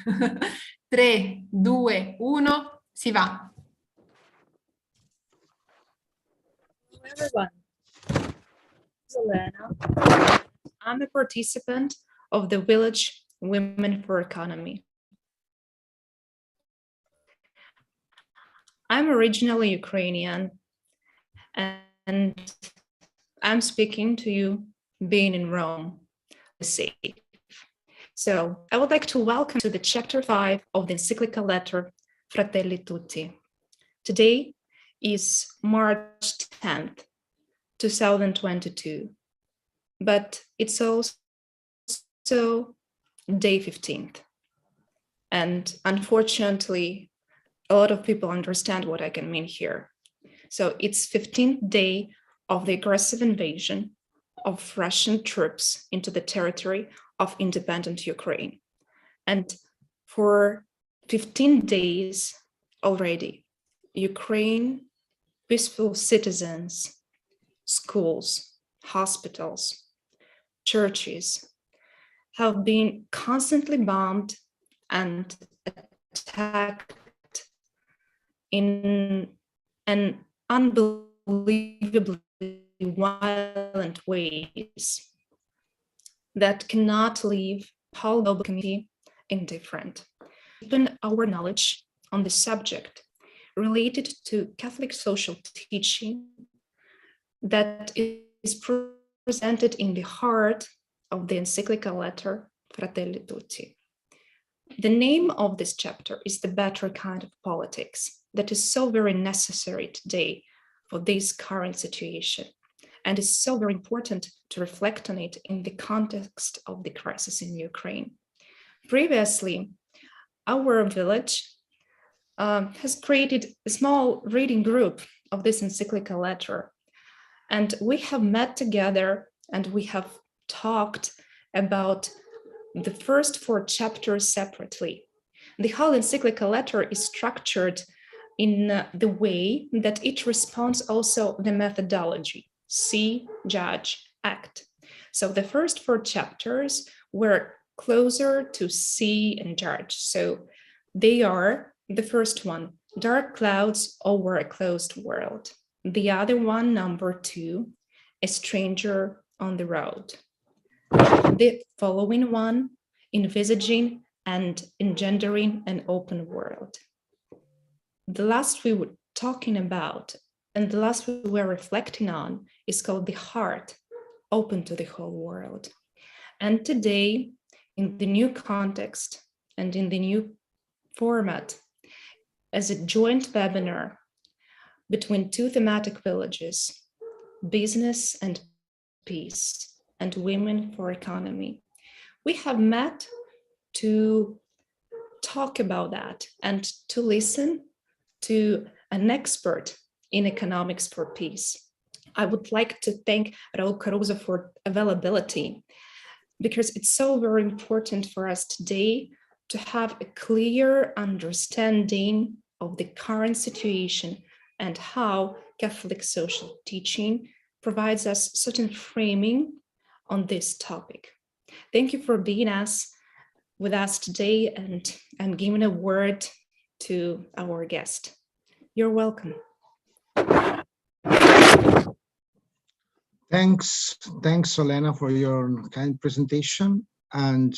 3, 2, 1, si va. Hello everyone, this is Elena. I'm a participant of the Village Women for Economy. I'm originally Ukrainian and I'm speaking to you being in Rome, safe. So I would like to welcome to the chapter 5 of the encyclical letter Fratelli Tutti. Today is March 10th, 2022, but it's also day 15th. And unfortunately, a lot of people understand what I can mean here. So it's 15th day of the aggressive invasion of Russian troops into the territory of independent Ukraine. And for 15 days already, Ukraine, peaceful citizens, schools, hospitals, churches have been constantly bombed and attacked in an unbelievably violent ways that cannot leave whole global community indifferent. Even our knowledge on the subject related to Catholic social teaching that is presented in the heart of the encyclical letter Fratelli Tutti. The name of this chapter is the better kind of politics that is so very necessary today for this current situation, and is so very important to reflect on it in the context of the crisis in Ukraine. Previously, our village has created a small reading group of this encyclical letter, and we have met together and we have talked about the first 4 chapters separately. The whole encyclical letter is structured in the way that it responds also the methodology, see, judge, act. So the first 4 chapters were closer to see and judge. So they are the first one, dark clouds over a closed world. The other one, number 2, a stranger on the road. The following one, envisaging and engendering an open world. The last we were talking about and the last we were reflecting on is called the heart, open to the whole world. And today, in the new context and in the new format, as a joint webinar between 2 thematic villages, business and peace, and women for economy, we have met to talk about that and to listen to an expert in economics for peace. I would like to thank Raul Caruso for availability, because it's so very important for us today to have a clear understanding of the current situation and how Catholic social teaching provides us certain framing on this topic. Thank you for being with us today, and I'm giving a word to our guest. You're welcome. Thanks, Elena, for your kind presentation. And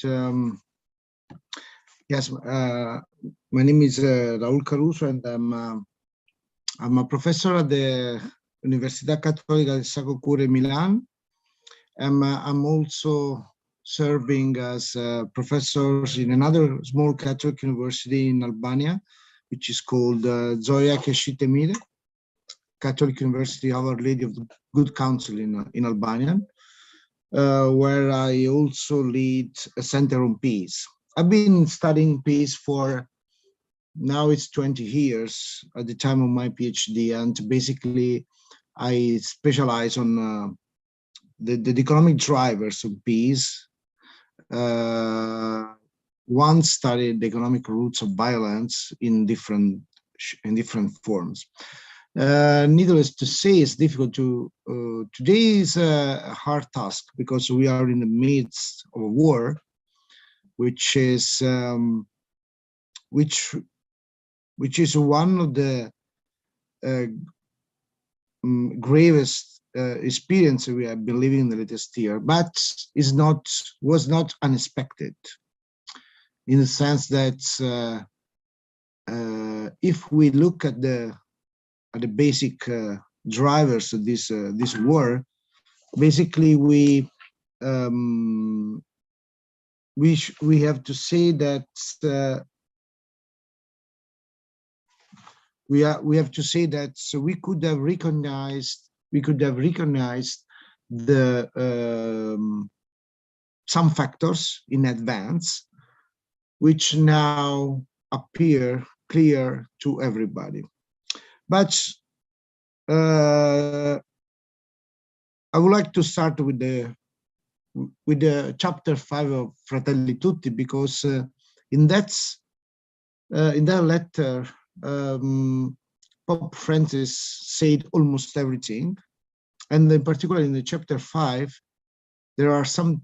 yes, my name is Raul Caruso, and I'm a professor at the Università Cattolica del Sacro Cuore Milan. I'm also serving as professors in another small Catholic university in Albania, which is called Zoia Keshitemire, Catholic University of Our Lady of the Good Counsel in Albania, where I also lead a center on peace. I've been studying peace for now it's 20 years at the time of my PhD, and basically I specialize on the economic drivers of peace. One studied the economic roots of violence in different forms. Needless to say, it's difficult to. Today is a hard task because we are in the midst of a war, which is which is one of the gravest experience we have been living in the latest year, but was not unexpected, in the sense that if we look at the basic drivers of this war, basically we have to say that we have to say that we could have recognized the some factors in advance, which now appear clear to everybody. But I would like to start with the chapter 5 of Fratelli Tutti, because in that letter, Pope Francis said almost everything, and in particular in the chapter 5, there are some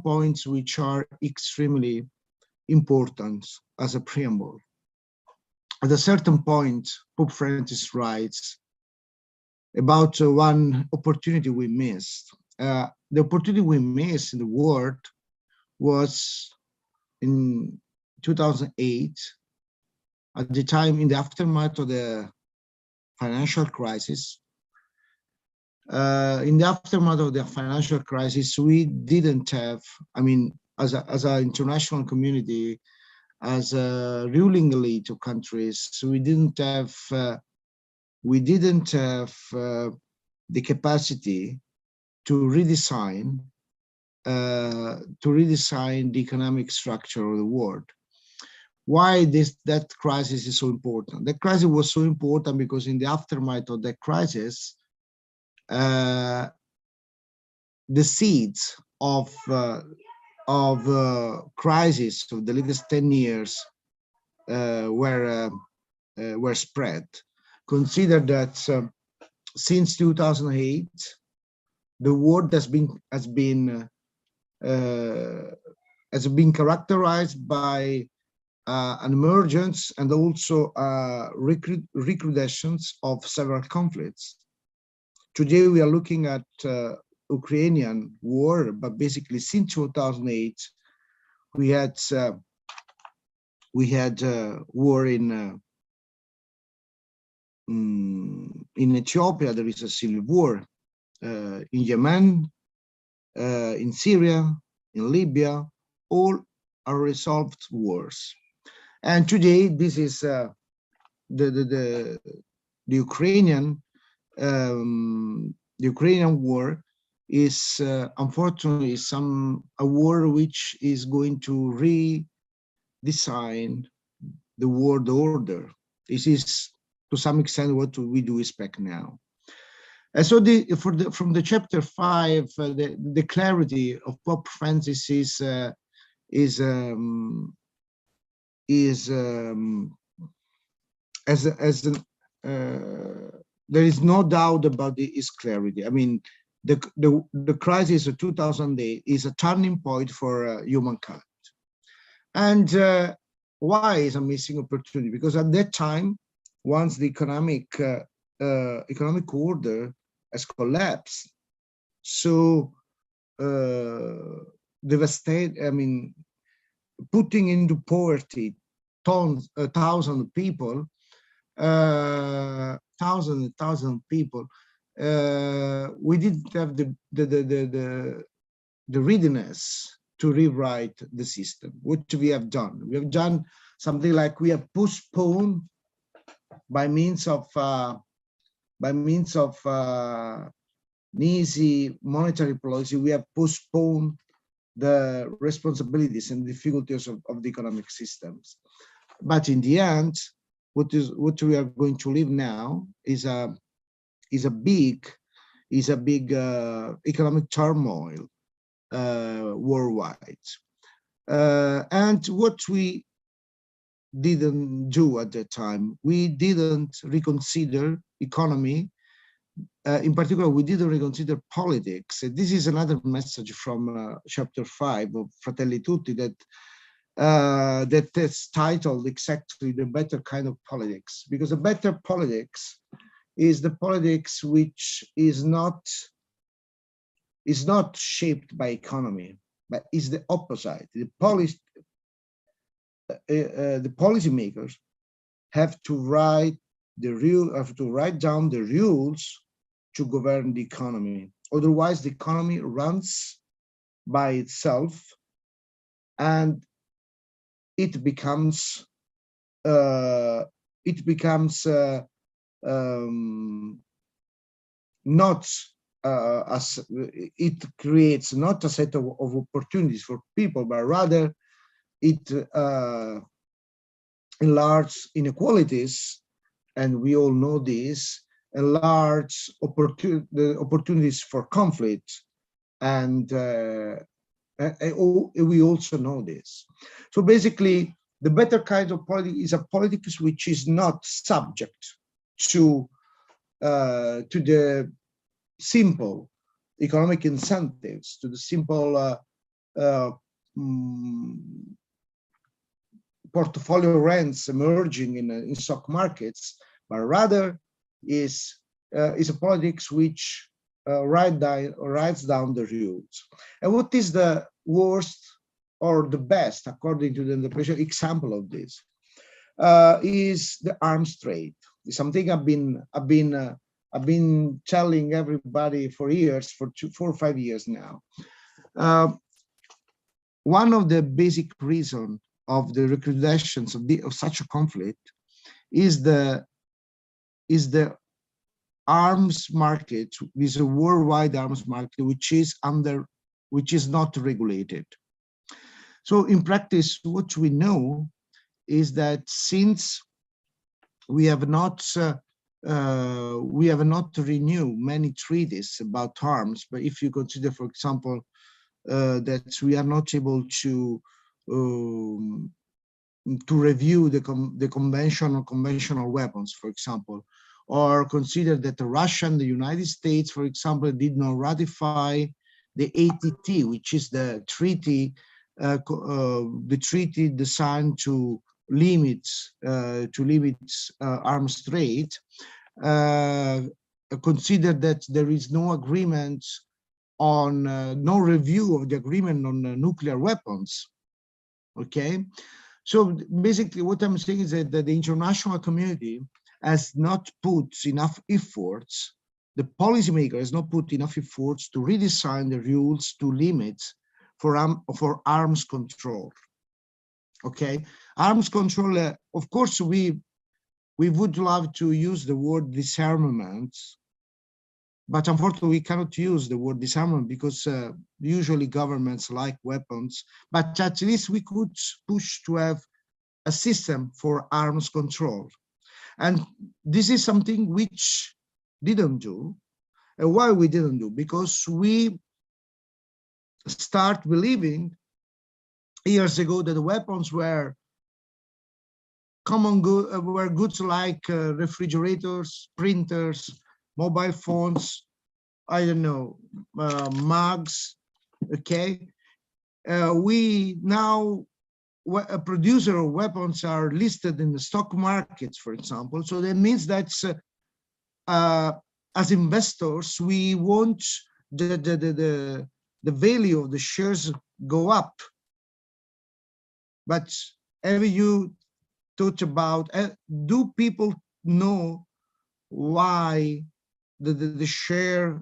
points which are extremely important as a preamble. At a certain point, Pope Francis writes about one opportunity we missed. The opportunity we missed in the world was in 2008, at the time, in the aftermath of the financial crisis. In the aftermath of the financial crisis, we didn't have, I mean, as an international community, as a ruling elite of countries, we didn't have the capacity to redesign the economic structure of the world. Why that crisis is so important? That crisis was so important because in the aftermath of that crisis, the seeds of crisis of the latest 10 years were spread. Consider that since 2008, the world has been characterized by an emergence and also recrudescence of several conflicts. Today we are looking at Ukrainian war, but basically since 2008 we had war in Ethiopia. There is a civil war in Yemen, in Syria, in Libya. All are resolved wars. And today, this is the Ukrainian war is unfortunately a war which is going to redesign the world order. This is to some extent what we do expect now. And so from the chapter 5, the clarity of Pope Francis there is no doubt about his clarity. I mean, the crisis of 2008 is a turning point for humankind. And why is a missing opportunity? Because at that time, once the economic order has collapsed, so devastated, I mean, putting into poverty thousands of people, thousands of people, we didn't have the readiness to rewrite the system. What we have done? We have done something like we have postponed by means of an easy monetary policy. We have postponed the responsibilities and difficulties of the economic systems. But in the end, what we are going to live now is a big economic turmoil worldwide. And what we didn't do at that time, we didn't reconsider economy. In particular, we didn't reconsider politics. This is another message from chapter 5 of Fratelli Tutti, that that is titled exactly The Better Kind of Politics, because the better politics is the politics which is not shaped by economy, but is the opposite. The policymakers have to write down the rules to govern the economy. Otherwise, the economy runs by itself, and it becomes not as it creates not a set of opportunities for people, but rather it enlarges inequalities, and we all know this, enlarge the opportunities for conflict, and we also know this. So basically, the better kind of politics is a politics which is not subject to the simple economic incentives, to the simple portfolio rents emerging in stock markets, but rather is a politics which writes down the rules. And what is the worst or the best, according to the interpretation, example of this is the arms trade. It's something I've been telling everybody for years, for 4 or 5 years now. One of the basic reasons of the recrudescence of such a conflict is the arms market, is a worldwide arms market which is not regulated. So in practice, what we know is that since we have not renewed many treaties about arms, but if you consider, for example, that we are not able to review the conventional weapons, for example, or consider that Russia and the United States, for example, did not ratify the ATT, which is the treaty designed to limit arms trade. Consider that there is no agreement on no review of the agreement on nuclear weapons. Okay, so basically what I'm saying is that the international community has not put enough efforts, the policymaker has not put enough efforts to redesign the rules to limit for arms control. Okay, arms control, of course, we would love to use the word disarmament, but unfortunately we cannot use the word disarmament because usually governments like weapons, but at least we could push to have a system for arms control. And this is something which didn't do. And why we didn't do? Because we start believing years ago that the weapons were goods like refrigerators, printers, mobile phones, I don't know, mugs. Okay, we now, a producer of weapons are listed in the stock markets, for example. So that means that as investors, we want the value of the shares go up. But have you thought about, do people know why the share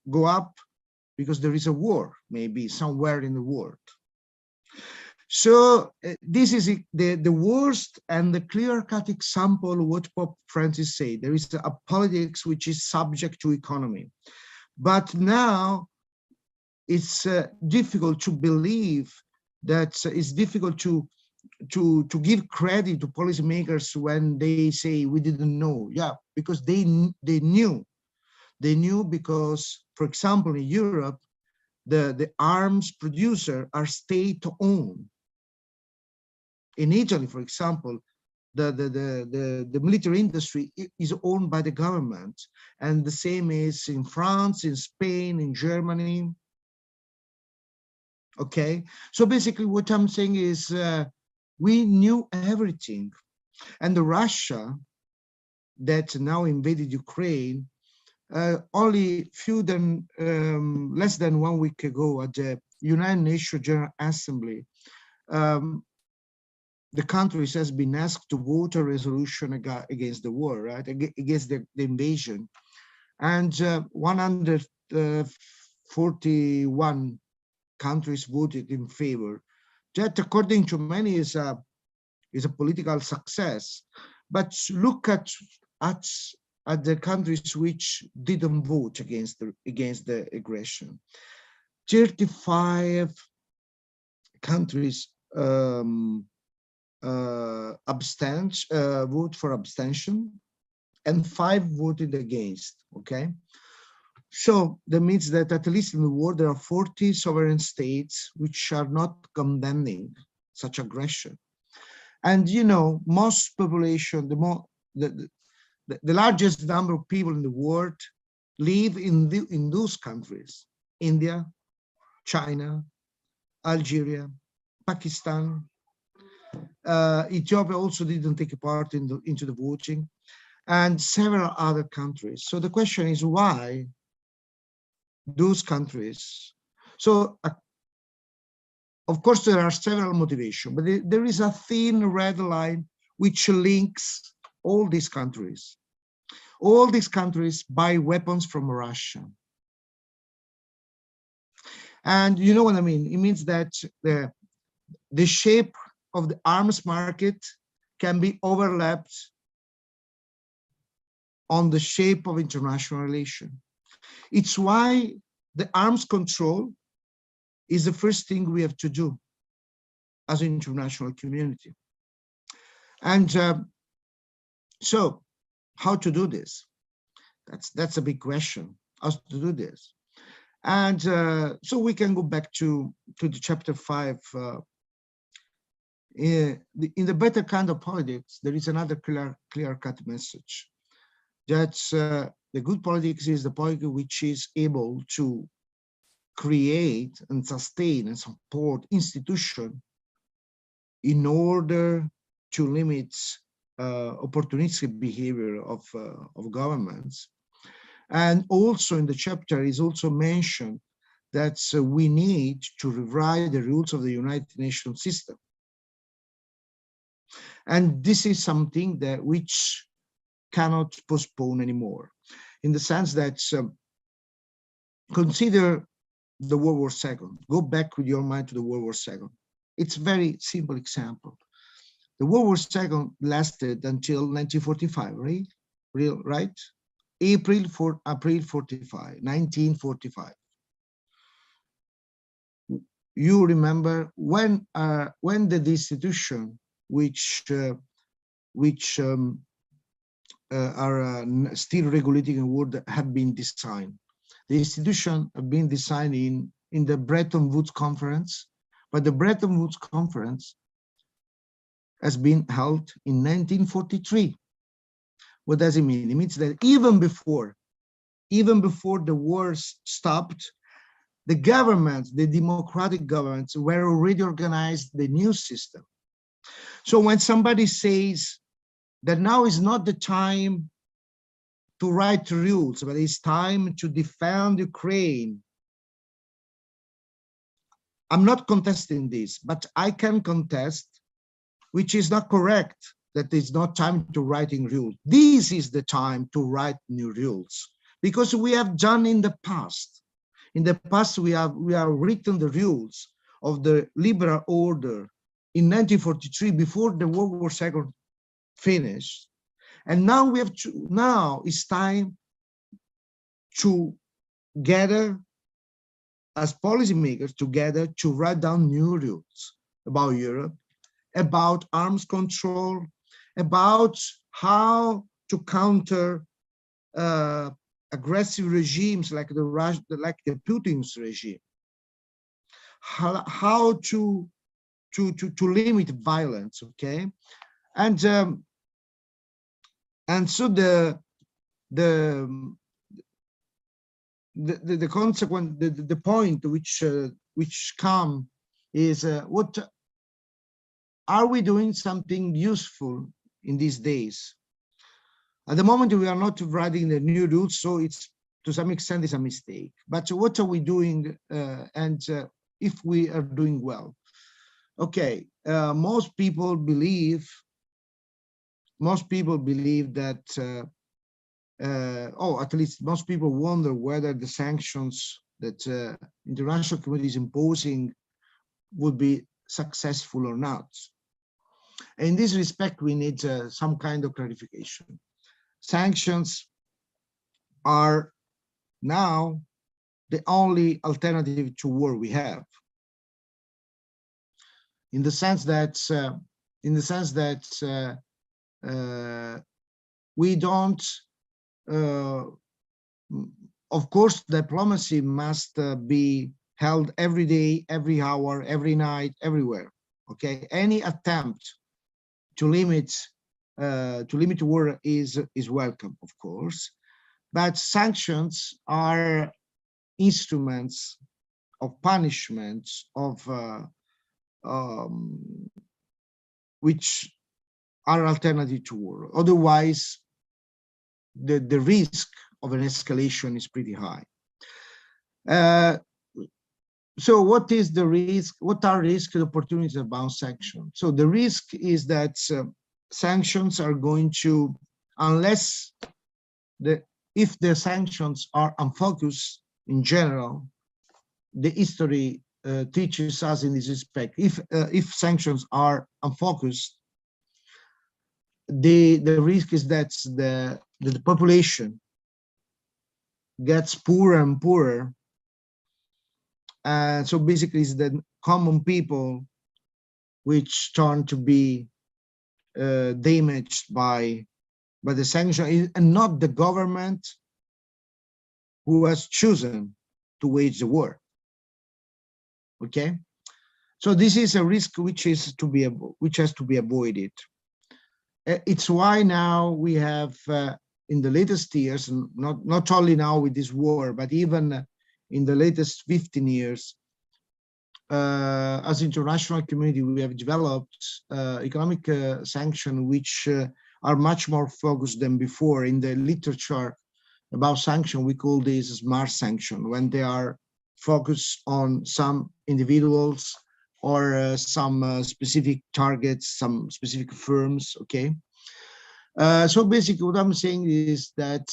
go up? Because there is a war, maybe somewhere in the world. So this is the worst and the clear-cut example of what Pope Francis said. There is a politics which is subject to economy. But now it's difficult to believe that, it's difficult to give credit to policymakers when they say we didn't know. Yeah, because they knew. They knew because, for example, in Europe, the arms producer are state-owned. In Italy, for example, the military industry is owned by the government, and the same is in France, in Spain, in Germany. Okay, so basically what I'm saying is we knew everything, and the Russia that now invaded Ukraine only less than 1 week ago at the United Nations General Assembly, the countries has been asked to vote a resolution against the war, right, against the invasion, and 141 countries voted in favor. That, according to many, is a political success. But look at the countries which didn't vote against the aggression. 35 countries vote for abstention, and 5 voted against. Okay, so that means that at least in the world there are 40 sovereign states which are not condemning such aggression. And you know, most population, the largest number of people in the world live in those countries: India, China, Algeria, Pakistan. Ethiopia also didn't take part into the voting, and several other countries. So the question is, why those countries? So of course there are several motivations, but there is a thin red line which links all these countries. All these countries buy weapons from Russia. And you know what I mean? It means that the shape of the arms market can be overlapped on the shape of international relation. It's why the arms control is the first thing we have to do as an international community. And so how to do this? That's a big question, how to do this. And so we can go back to the chapter 5. In the better kind of politics, there is another clear-cut message. That's the good politics is the politics which is able to create and sustain and support institutions in order to limit opportunistic behavior of governments. And also in the chapter is also mentioned that we need to rewrite the rules of the United Nations system. And this is something that which cannot postpone anymore, in the sense that consider the World War II. Go back with your mind to the World War II. It's a very simple example. The World War II lasted until 1945, right? Right? April 45, 1945. You remember when the institution which are still regulating the world have been designed. The institution have been designed in the Bretton Woods Conference, but the Bretton Woods Conference has been held in 1943. What does it mean? It means that even before the wars stopped, the governments, the democratic governments, were already organized the new system. So when somebody says that now is not the time to write rules, but it's time to defend Ukraine, I'm not contesting this, but I can contest, which is not correct, that it's not time to writing rules. This is the time to write new rules, because we have done in the past. In the past, we have written the rules of the liberal order in 1943, before the World War II finished. And now now it's time to gather as policymakers together to write down new rules about Europe, about arms control, about how to counter aggressive regimes like the Putin's regime, how to limit violence, okay? And so the consequence, the point which which come is what are we doing something useful in these days? At the moment, we are not writing the new rules, so it's to some extent is a mistake. But what are we doing, and if we are doing well? Okay, most people believe that, or at least most people wonder whether the sanctions that international community is imposing would be successful or not. And in this respect, we need some kind of clarification. Sanctions are now the only alternative to war we have, in the sense that we don't. Of course, diplomacy must be held every day, every hour, every night, everywhere. Okay, any attempt to limit war is welcome, of course, but sanctions are instruments of punishment which are alternative to war. Otherwise, the risk of an escalation is pretty high. So what is the risk? What are risks and opportunities about sanctions? So the risk is that sanctions are going to, if the sanctions are unfocused in general, the history teaches us in this respect. If sanctions are unfocused, the risk is that the population gets poorer and poorer, and so basically it's the common people which turn to be damaged by the sanction, and not the government who has chosen to wage the war. Okay, so this is a risk which has to be avoided. It's why now we have in the latest years, not only now with this war, but even in the latest 15 years, as international community, we have developed economic sanctions which are much more focused than before. In the literature about sanction, we call this smart sanction, when they are focused on some individuals or some specific targets, some specific firms. Okay, so basically what I'm saying is that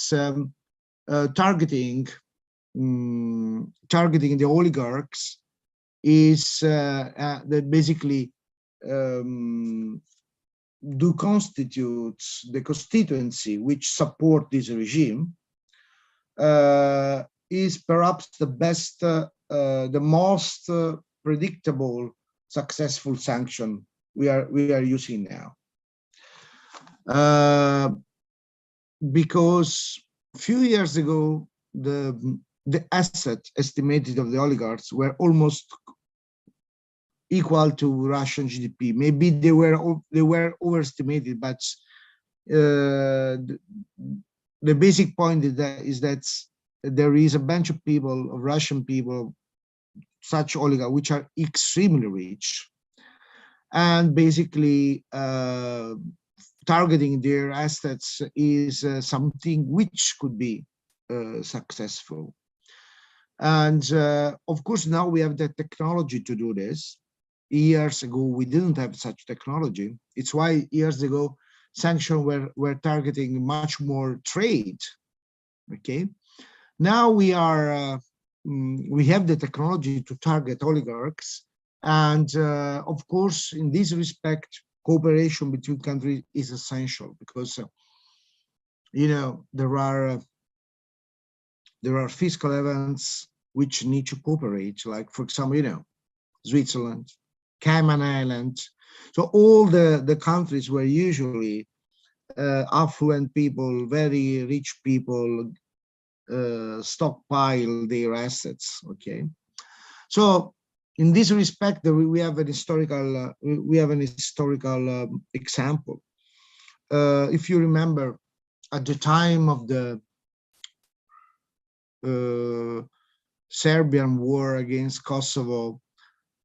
targeting the oligarchs is that basically do constitute the constituency which support this regime, is perhaps the best, the most predictable, successful sanction we are using now, because a few years ago the assets estimated of the oligarchs were almost equal to Russian GDP. Maybe they were overestimated, but the basic point is that there is a bunch of people, of Russian people, such oligarchs, which are extremely rich, and basically targeting their assets is something which could be successful. And of course, now we have the technology to do this. Years ago, we didn't have such technology. It's why years ago, sanctions were targeting much more trade. Okay, now we have the technology to target oligarchs, and of course, in this respect, cooperation between countries is essential, because there are fiscal events which need to cooperate, like, for example, Switzerland, Cayman Islands. So all the countries where usually affluent people, very rich people stockpile their assets. Okay, so in this respect, we have an historical example. If you remember, at the time of the Serbian war against Kosovo.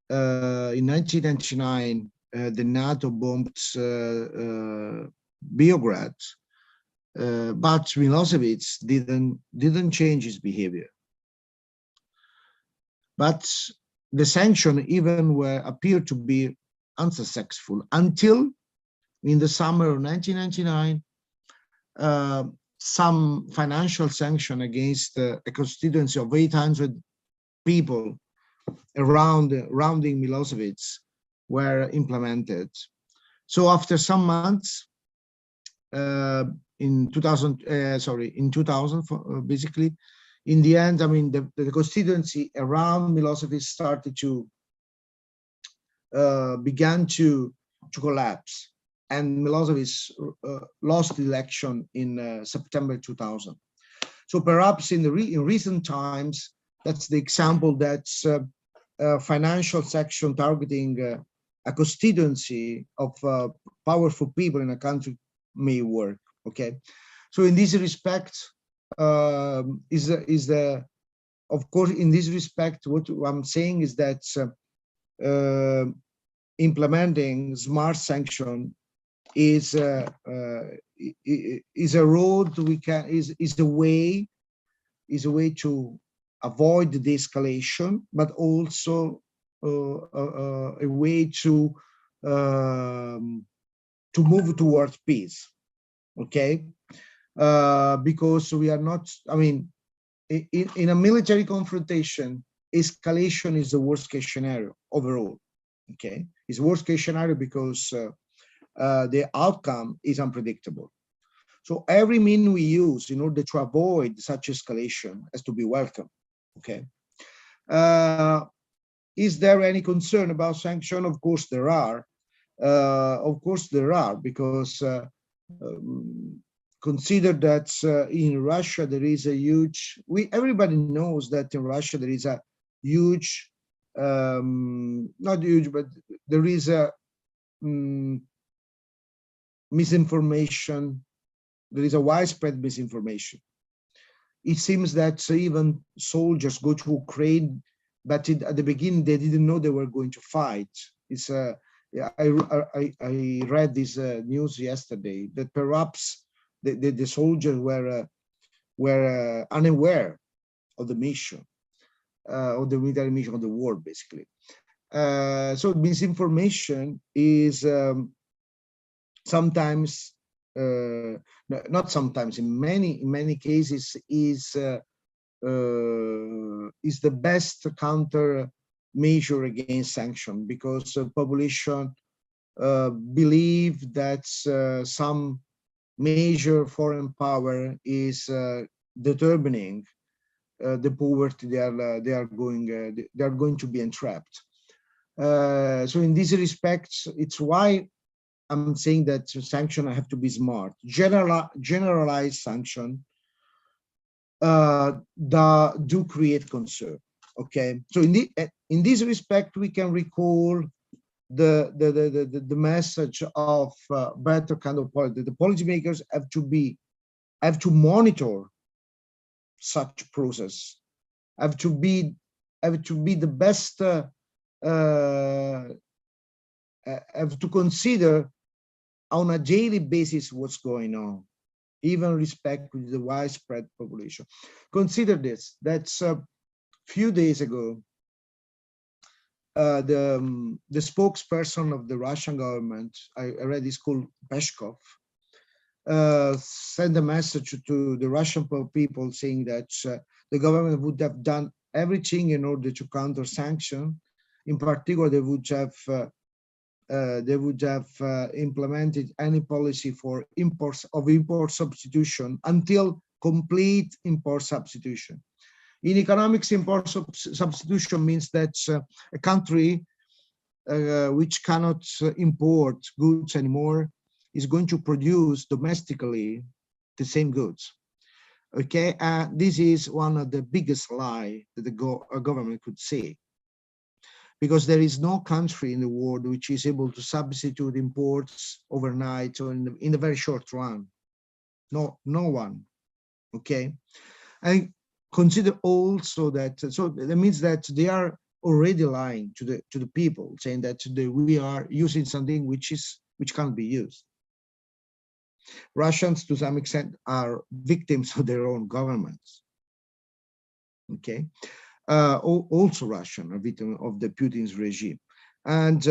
In 1999, the NATO bombed Beograd, but Milosevic didn't change his behavior. But the sanctions even appeared to be unsuccessful until in the summer of 1999, some financial sanction against a constituency of 800 people surrounding Milosevic were implemented. So after some months, in 2000, basically, in the end, I mean, the constituency around Milosevic started to began to collapse, and Milosevic lost the election in September 2000. So perhaps in recent times, that's the example that's financial section targeting a constituency of powerful people in a country may work. Okay, so in this respect, of course, in this respect, what I'm saying is that implementing smart sanction is a road we can is a way to avoid the escalation, but also a way to move towards peace. Okay, because we are not. I mean, in a military confrontation, escalation is the worst case scenario overall. Okay, it's worst case scenario because the outcome is unpredictable. So every mean we use in order to avoid such escalation has to be welcome. Okay. Is there any concern about sanction? Of course there are. Because consider that in Russia there is a huge. Everybody knows that in Russia there is a huge, not huge, but there is a misinformation. There is a widespread misinformation. It seems that even soldiers go to Ukraine, but at the beginning they didn't know they were going to fight. It's I read this news yesterday that perhaps the soldiers were unaware of the mission, of the military mission of the war, basically. So misinformation is sometimes, not sometimes, in many cases, is the best counter measure against sanction, because the population believe that some major foreign power is determining the poverty they are going to be entrapped. So in this respect, it's why I'm saying that sanction have to be smart. Generalized sanction do create concern. Okay, so in this respect, we can recall the message of better kind of policy. The policymakers have to monitor such process, have to be the best, have to consider on a daily basis what's going on, even respect with the widespread population. Consider this, that's a few days ago, the spokesperson of the Russian government, I read this called Peskov, sent a message to the Russian people saying that the government would have done everything in order to counter sanction. In particular, they would have implemented any policy for import substitution until complete import substitution. In economics, import substitution means that a country which cannot import goods anymore is going to produce domestically the same goods. Okay, this is one of the biggest lies that a government could say, because there is no country in the world which is able to substitute imports overnight or in the very short run. No one. Okay, and consider also that, so that means that they are already lying to the people, saying that we are using something which can't be used. Russians, to some extent, are victims of their own governments. Okay, also Russian are victims of the Putin's regime, and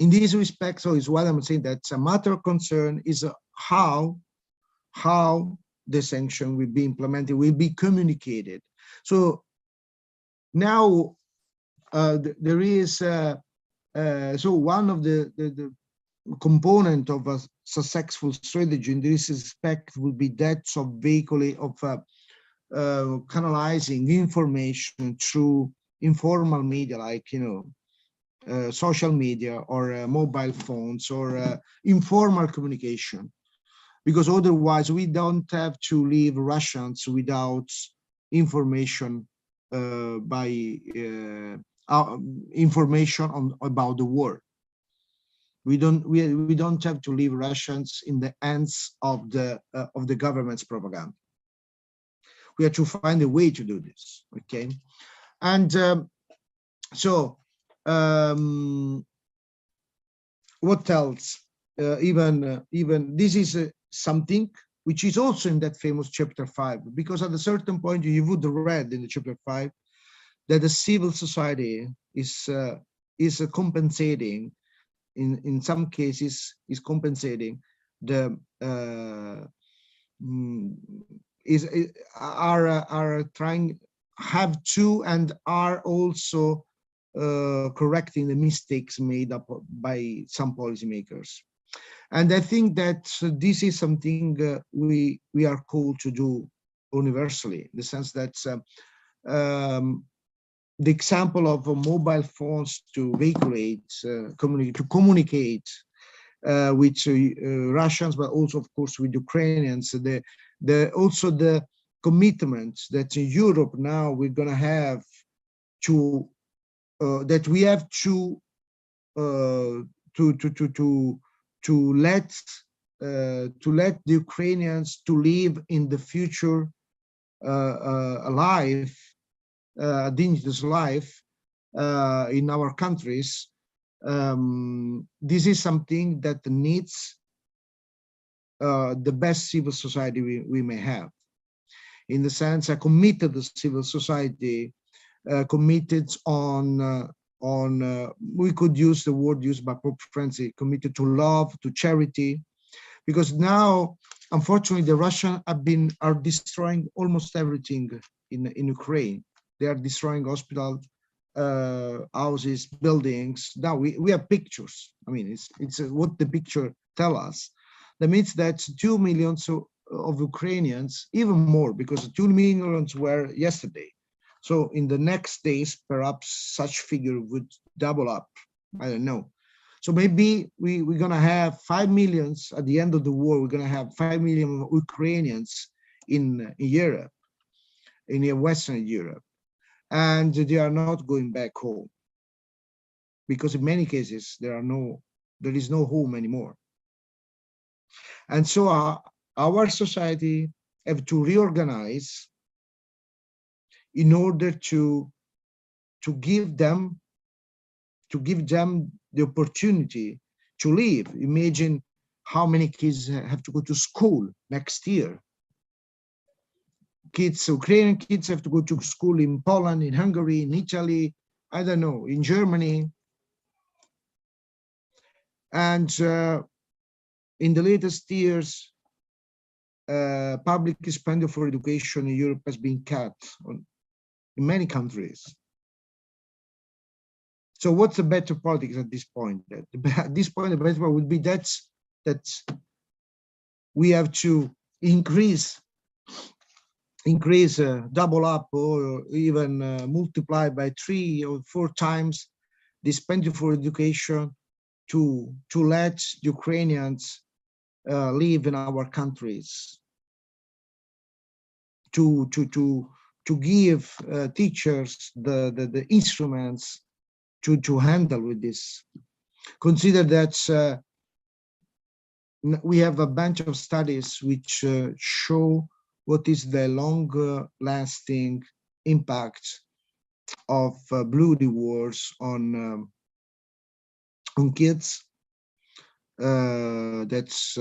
in this respect, so is what I'm saying, that a matter of concern is how the sanction will be implemented, will be communicated. So now there is so one of the component of a successful strategy in this respect will be that of canalizing information through informal media, like social media or mobile phones or informal communication, because otherwise we don't have to leave Russians without information information about the war. We don't have to leave Russians in the hands of the government's propaganda. We have to find a way to do this. Okay, and what else? Even this is something which is also in that famous chapter 5, because at a certain point you would have read in the chapter 5 that the civil society is compensating, in some cases is compensating the are trying, have to, and are also correcting the mistakes made up by some policymakers. And I think that this is something we are called to do universally, in the sense that the example of mobile phones to vehiculate, communicate with Russians, but also, of course, with Ukrainians. Also the commitment that in Europe now we're going to have to that we have to let the Ukrainians to live in the future a life, a dignitous life in our countries. This is something that needs the best civil society we may have. In the sense, a committed civil society, committed on we could use the word used by Pope Francis, committed to love, to charity, because now, unfortunately, the Russians are destroying almost everything in Ukraine. They are destroying hospitals, houses, buildings. Now we have pictures. I mean, it's what the picture tell us. That means that 2 million of Ukrainians, even more, because 2 million were yesterday. So in the next days, perhaps such figure would double up. I don't know. So maybe we're going to have 5 million at the end of the war. We're going to have 5 million Ukrainians in Europe, in Western Europe. And they are not going back home, because in many cases there is no home anymore. And so our society have to reorganize in order to give them the opportunity to live. Imagine how many kids have to go to school next year. Ukrainian kids have to go to school in Poland, in Hungary, in Italy, I don't know, in Germany. And in the latest years, public spending for education in Europe has been cut in many countries. So what's the better politics at this point? At this point, the better part would be that we have to increase, double up, or even multiply by 3 or 4 times the spending for education to let Ukrainians live in our countries, to give teachers the instruments to handle with this. Consider that we have a bunch of studies which show what is the long-lasting impact of bloody wars on kids. That's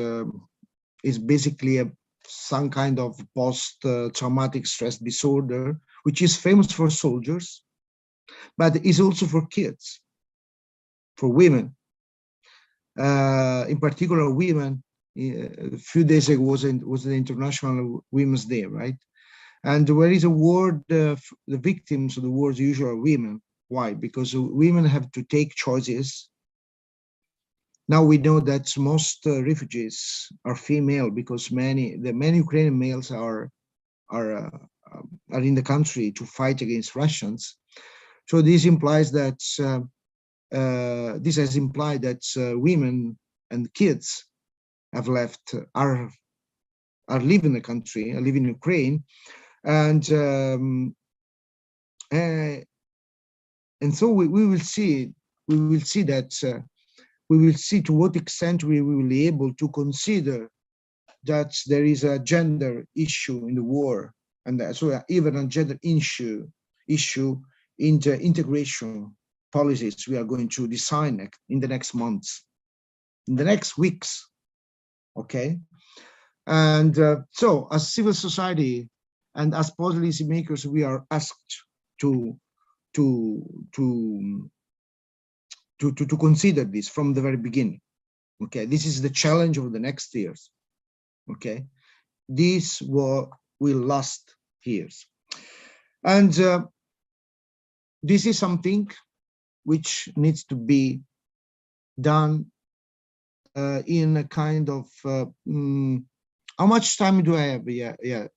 is basically some kind of post-traumatic stress disorder, which is famous for soldiers, but is also for kids, for women. In particular, women. A few days ago was the International Women's Day, right? And where is a word, the victims of the wars usually are women. Why? Because women have to take choices. Now we know that most refugees are female because many Ukrainian males are in the country to fight against Russians. So this implies that this has implied that women and kids have left, are leaving the country, are leaving Ukraine, and so we will see that we will see to what extent we will be able to consider that there is a gender issue in the war, and so even a gender issue in the integration policies we are going to design in the next months, in the next weeks. Okay, and so as civil society and as policy makers, we are asked to consider this from the very beginning. Okay, this is the challenge of the next years. Okay, this war will last years, and this is something which needs to be done in a kind of how much time do I have? Yeah.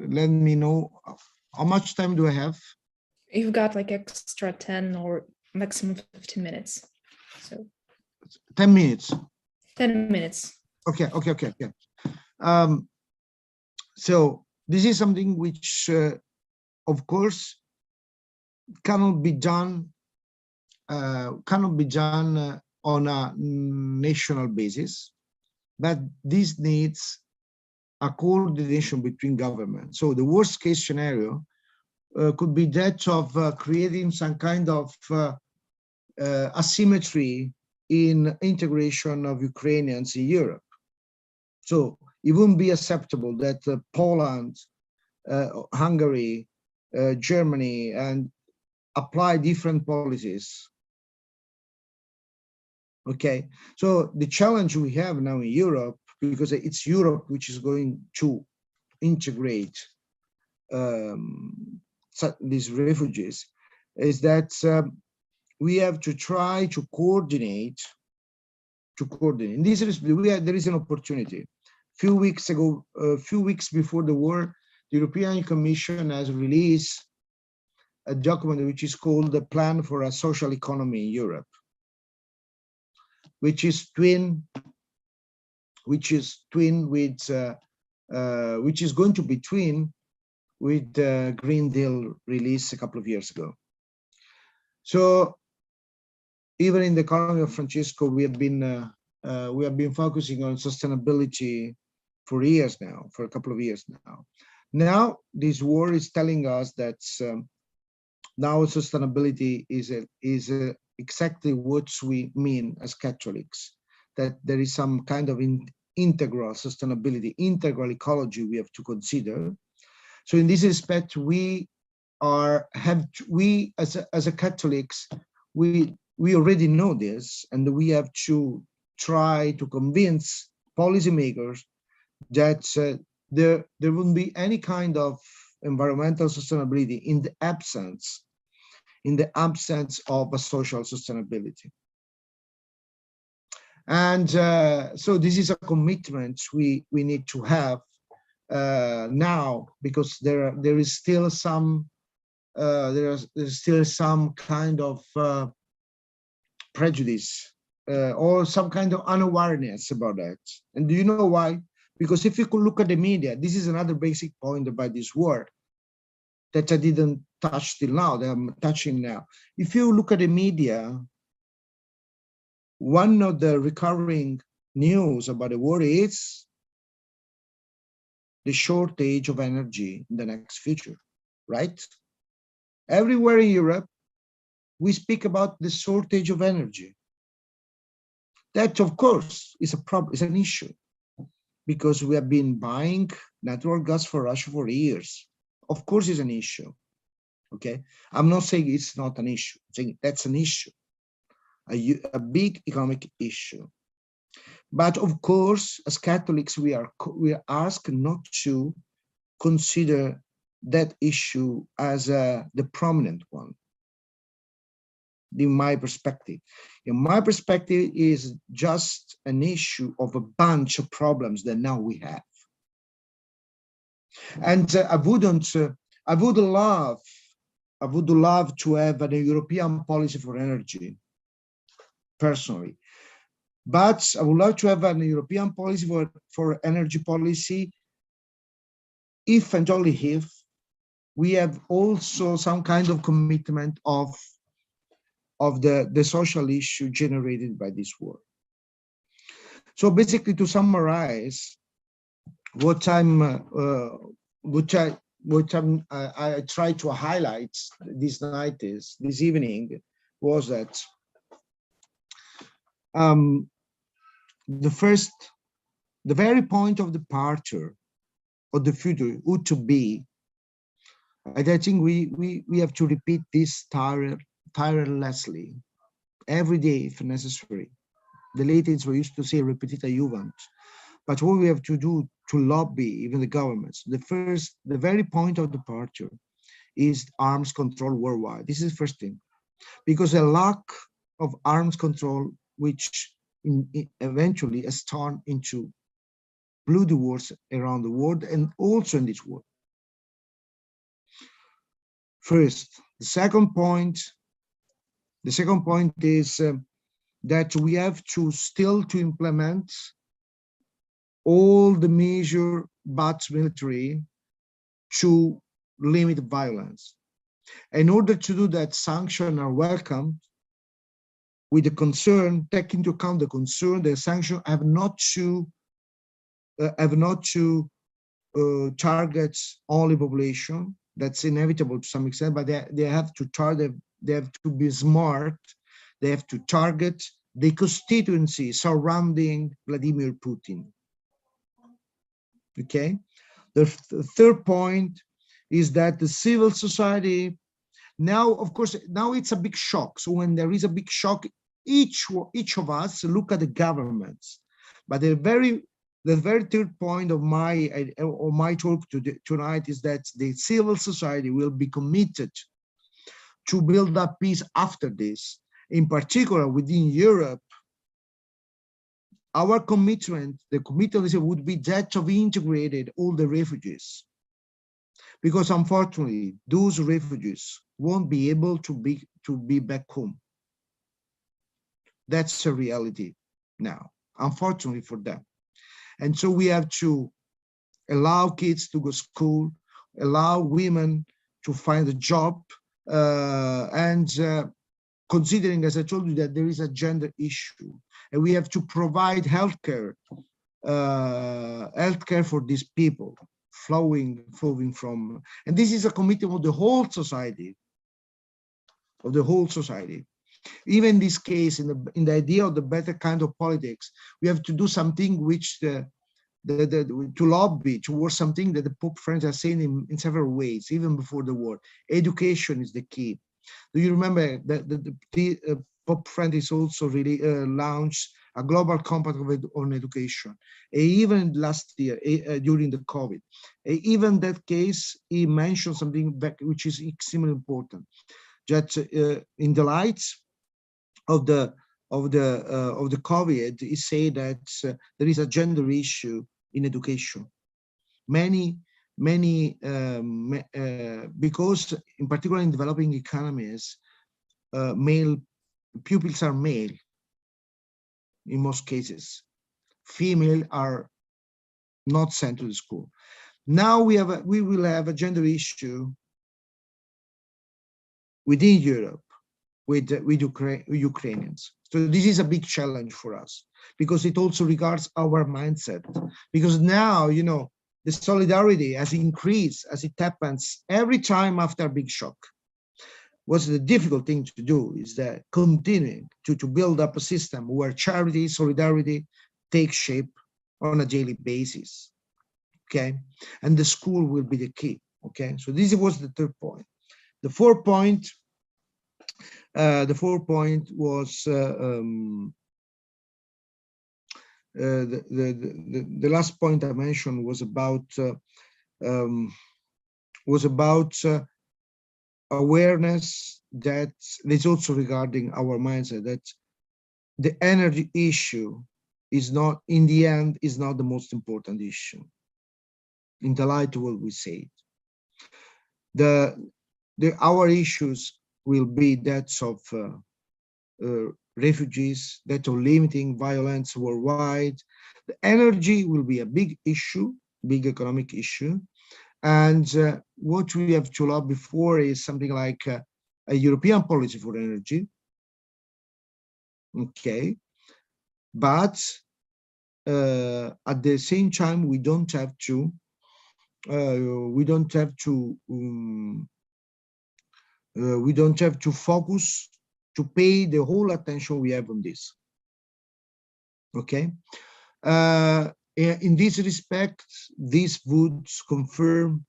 Let me know how much time do I have. You've got like extra 10 or maximum 15 minutes. So 10 minutes. 10 minutes. Okay. So this is something which, of course, cannot be done on a national basis, but this needs a coordination between governments. So the worst case scenario could be that of creating some kind of asymmetry in integration of Ukrainians in Europe. So it wouldn't be acceptable that Poland, Hungary, Germany, and apply different policies. Okay, so the challenge we have now in Europe, because it's Europe which is going to integrate these refugees, is that we have to try to coordinate. In this respect, there is an opportunity. Few weeks ago, a few weeks before the war, the European Commission has released a document which is called the Plan for a Social Economy in Europe, which is going to be twin with the Green Deal released a couple of years ago. So even in the economy of Francesco, we have been focusing on sustainability for years now, for a couple of years now. Now this war is telling us that now sustainability is exactly what we mean as Catholics, that there is some kind of integral sustainability, integral ecology we have to consider. So in this respect, we as a Catholics, we already know this, and we have to try to convince policymakers that there wouldn't be any kind of environmental sustainability in the absence of a social sustainability. And so this is a commitment we need to have now, because there's still some kind of prejudice or some kind of unawareness about that. And do you know why? Because if you could look at the media, this is another basic point about this war that I didn't touch till now, that I'm touching now. If you look at the media, one of the recurring news about the war is the shortage of energy in the next future, right? Everywhere in Europe, we speak about the shortage of energy. That, of course, is a problem, is an issue, because we have been buying natural gas for Russia for years. Of course, it's an issue. Okay, I'm not saying it's not an issue. I'm saying that's an issue, a big economic issue. But of course, as Catholics, we are asked not to consider that issue as the prominent one. In my perspective, is just an issue of a bunch of problems that now we have. And I would love to have a European policy for energy, personally. But I would love to have a European policy for energy policy if and only if we have also some kind of commitment of the social issue generated by this war. So basically, to summarize, what I tried to highlight this evening was that the very point of departure of the future ought to be, and I think we have to repeat this tirelessly every day if necessary. The Latins were used to say repetita iuvant, but what we have to do to lobby even the governments, the very point of departure is arms control worldwide. This is the first thing, because a lack of arms control, which eventually has turned into bloody wars around the world and also in this world. First, the second point is that we have to still implement all the measures but military to limit violence. In order to do that, sanctions are welcome, with the concern, take into account the concern that sanctions have not to target only population. That's inevitable to some extent, but they have to target. They have to be smart. They have to target the constituency surrounding Vladimir Putin. Okay. The third point is that the civil society now, of course, now it's a big shock. So when there is a big shock, each of us look at the governments. But the very third point of my talk tonight is that the civil society will be committed to build up peace after this. In particular, within Europe, our commitment, the commitment would be that of integrated all the refugees, because unfortunately, those refugees won't be able to be back home. That's a reality now, unfortunately for them. And so we have to allow kids to go to school, allow women to find a job, and considering, as I told you, that there is a gender issue, and we have to provide healthcare for these people, flowing from, and this is a commitment of the whole society, Even in this case, in the idea of the better kind of politics, we have to do something which to lobby towards something that the Pope Francis has saying in several ways, even before the war. Education is the key. Do you remember that the Pope Francis also really launched a global compact on education? Even last year, during the COVID, even that case, he mentioned something which is extremely important. That in the light of the COVID, he said that there is a gender issue in education. Because in particular in developing economies, male pupils are male in most cases. Female are not sent to the school. Now we will have a gender issue within Europe with Ukrainians. So this is a big challenge for us, because it also regards our mindset. Because now, you know, the solidarity has increased as it happens every time after a big shock. What's the difficult thing to do is that continuing to build up a system where charity, solidarity takes shape on a daily basis, okay? And the school will be the key, okay? So this was the third point. The fourth point was the last point I mentioned was about awareness that is also regarding our mindset, that the energy issue is not, in the end, is not the most important issue. In the light of what we said, our issues will be that of refugees, that of limiting violence worldwide. The energy will be a big issue, big economic issue. And what we have to love before is something like a European policy for energy, okay? But at the same time, we don't have to focus to pay the whole attention we have on this, okay? In this respect, this would confirm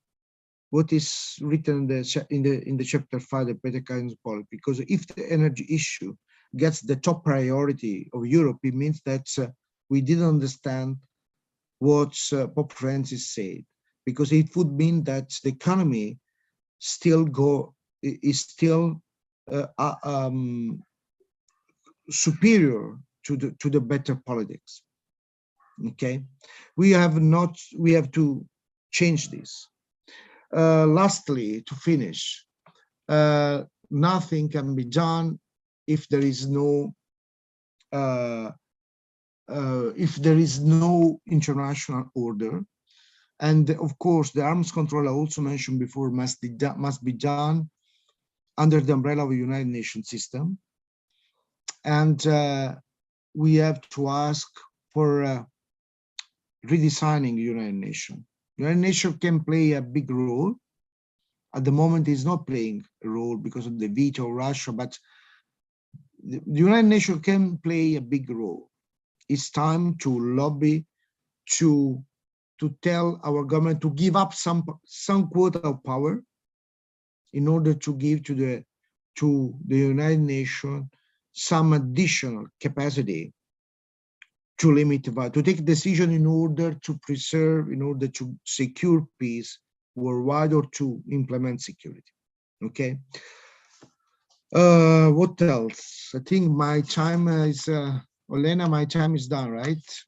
what is written in the chapter 5, the better kinds of policy, because if the energy issue gets the top priority of Europe, it means that we didn't understand what Pope Francis said, because it would mean that the economy is still superior to the better politics. Okay, we have to change this. Lastly, to finish, nothing can be done if there is no international order. And of course, the arms control I also mentioned before must be done under the umbrella of a United Nations system. And we have to ask for redesigning the United Nations. The United Nations can play a big role. At the moment, it's not playing a role because of the veto of Russia, but the United Nations can play a big role. It's time to lobby, to tell our government to give up some quota of power in order to give to the United Nations some additional capacity to limit, to take decision in order to preserve, in order to secure peace worldwide or to implement security. Okay. What else? I think my time is, Olena, my time is done, right?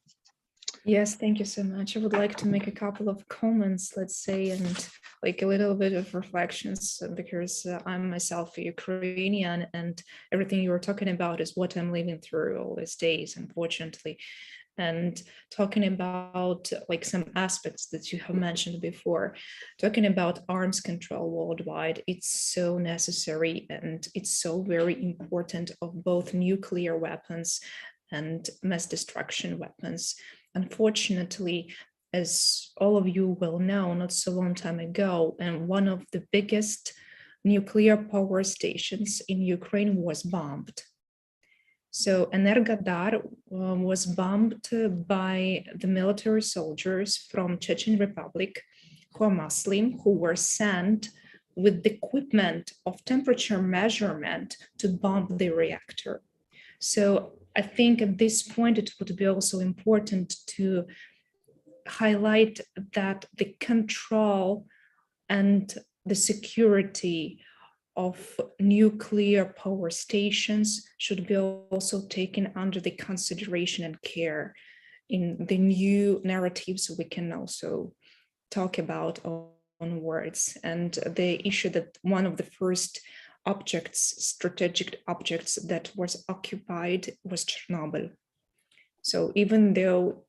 Yes, thank you so much. I would like to make a couple of comments, let's say, and like a little bit of reflections, because I'm myself a Ukrainian, and everything you were talking about is what I'm living through all these days, unfortunately. And talking about like some aspects that you have mentioned before, talking about arms control worldwide, it's so necessary and it's so very important of both nuclear weapons and mass destruction weapons. Unfortunately, as all of you will know, not so long time ago, and one of the biggest nuclear power stations in Ukraine was bombed. So Energodar was bombed by the military soldiers from Chechen Republic who are Muslim, who were sent with the equipment of temperature measurement to bomb the reactor. So I think at this point, it would be also important to highlight that the control and the security of nuclear power stations should be also taken under the consideration and care in the new narratives we can also talk about onwards. And the issue that one of the first strategic objects that was occupied was Chernobyl. So even though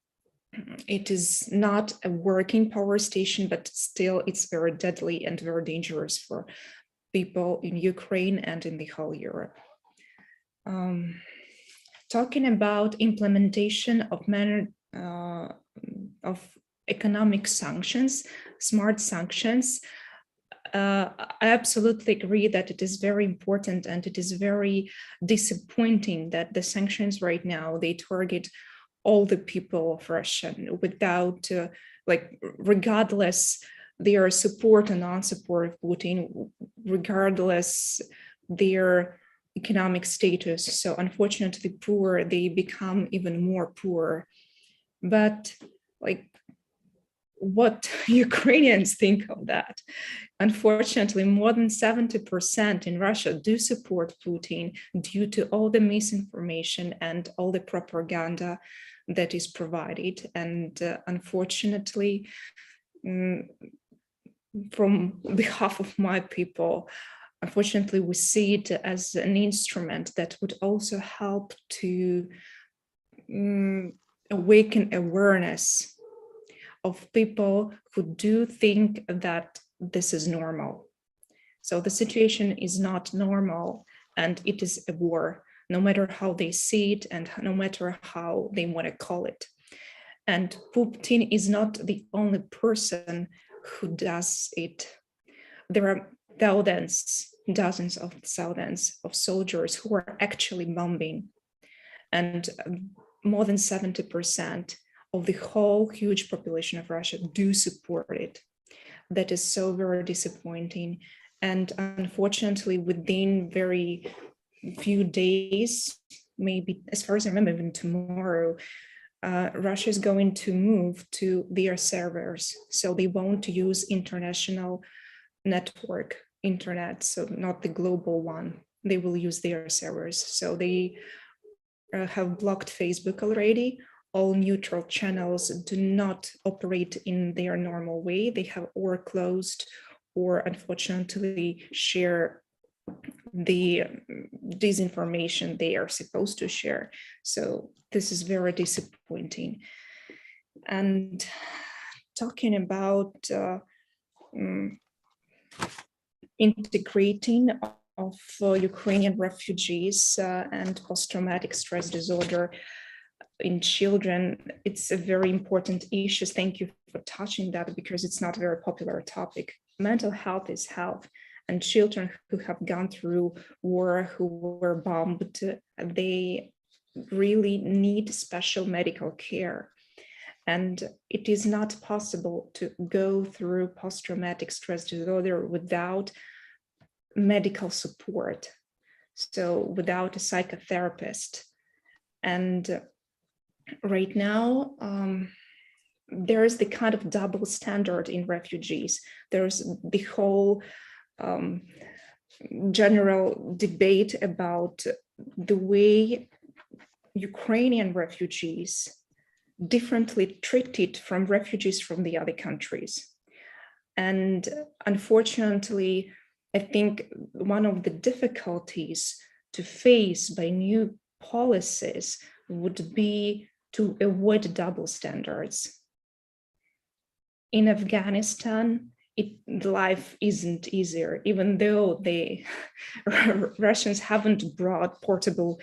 it is not a working power station, but still it's very deadly and very dangerous for people in Ukraine and in the whole Europe. Talking about implementation of economic sanctions, smart sanctions, I absolutely agree that it is very important, and it is very disappointing that the sanctions right now, they target all the people of Russia without, regardless their support and non-support of Putin, regardless their economic status. So unfortunately, poor, they become even more poor. But what Ukrainians think of that? Unfortunately, more than 70% in Russia do support Putin due to all the misinformation and all the propaganda that is provided. And unfortunately, from behalf of my people, unfortunately, we see it as an instrument that would also help to awaken awareness of people who do think that this is normal. So the situation is not normal, and it is a war, no matter how they see it and no matter how they want to call it. And Putin is not the only person who does it. There are dozens of thousands of soldiers who are actually bombing, and more than 70% of the whole huge population of Russia do support it. That is so very disappointing. And unfortunately, within very few days, maybe as far as I remember, even tomorrow, Russia is going to move to their servers. So they won't use international network internet, so not the global one. They will use their servers. So they have blocked Facebook already. All neutral channels do not operate in their normal way. They have or closed or unfortunately share the disinformation they are supposed to share. So this is very disappointing. And talking about integrating of Ukrainian refugees and post-traumatic stress disorder in children, it's a very important issue. Thank you for touching that, because it's not a very popular topic. Mental health is health, and children who have gone through war, who were bombed, they really need special medical care. And it is not possible to go through post-traumatic stress disorder without medical support, so without a psychotherapist. And right now, there's the kind of double standard in refugees. There's the whole general debate about the way Ukrainian refugees differently treated from refugees from the other countries. And unfortunately, I think one of the difficulties to face by new policies would be to avoid double standards. In Afghanistan, life isn't easier, even though the Russians haven't brought portable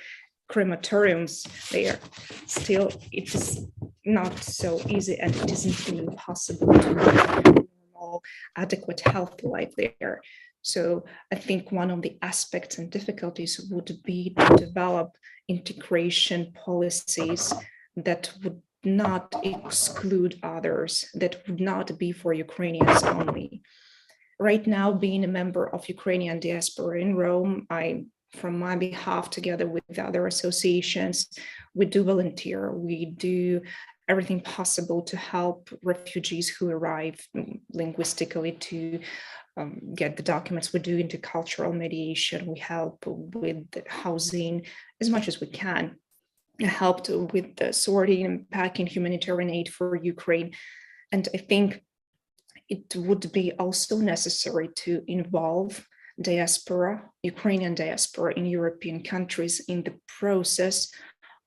crematoriums there. Still, it is not so easy, and it isn't even possible to have a normal, adequate health life there. So I think one of the aspects and difficulties would be to develop integration policies that would not exclude others, that would not be for Ukrainians only. Right now, being a member of Ukrainian diaspora in Rome, from my behalf, together with other associations, we do volunteer. We do everything possible to help refugees who arrive linguistically to get the documents. We do intercultural mediation. We help with housing as much as we can. I helped with the sorting and packing humanitarian aid for Ukraine. And I think it would be also necessary to involve diaspora, Ukrainian diaspora in European countries in the process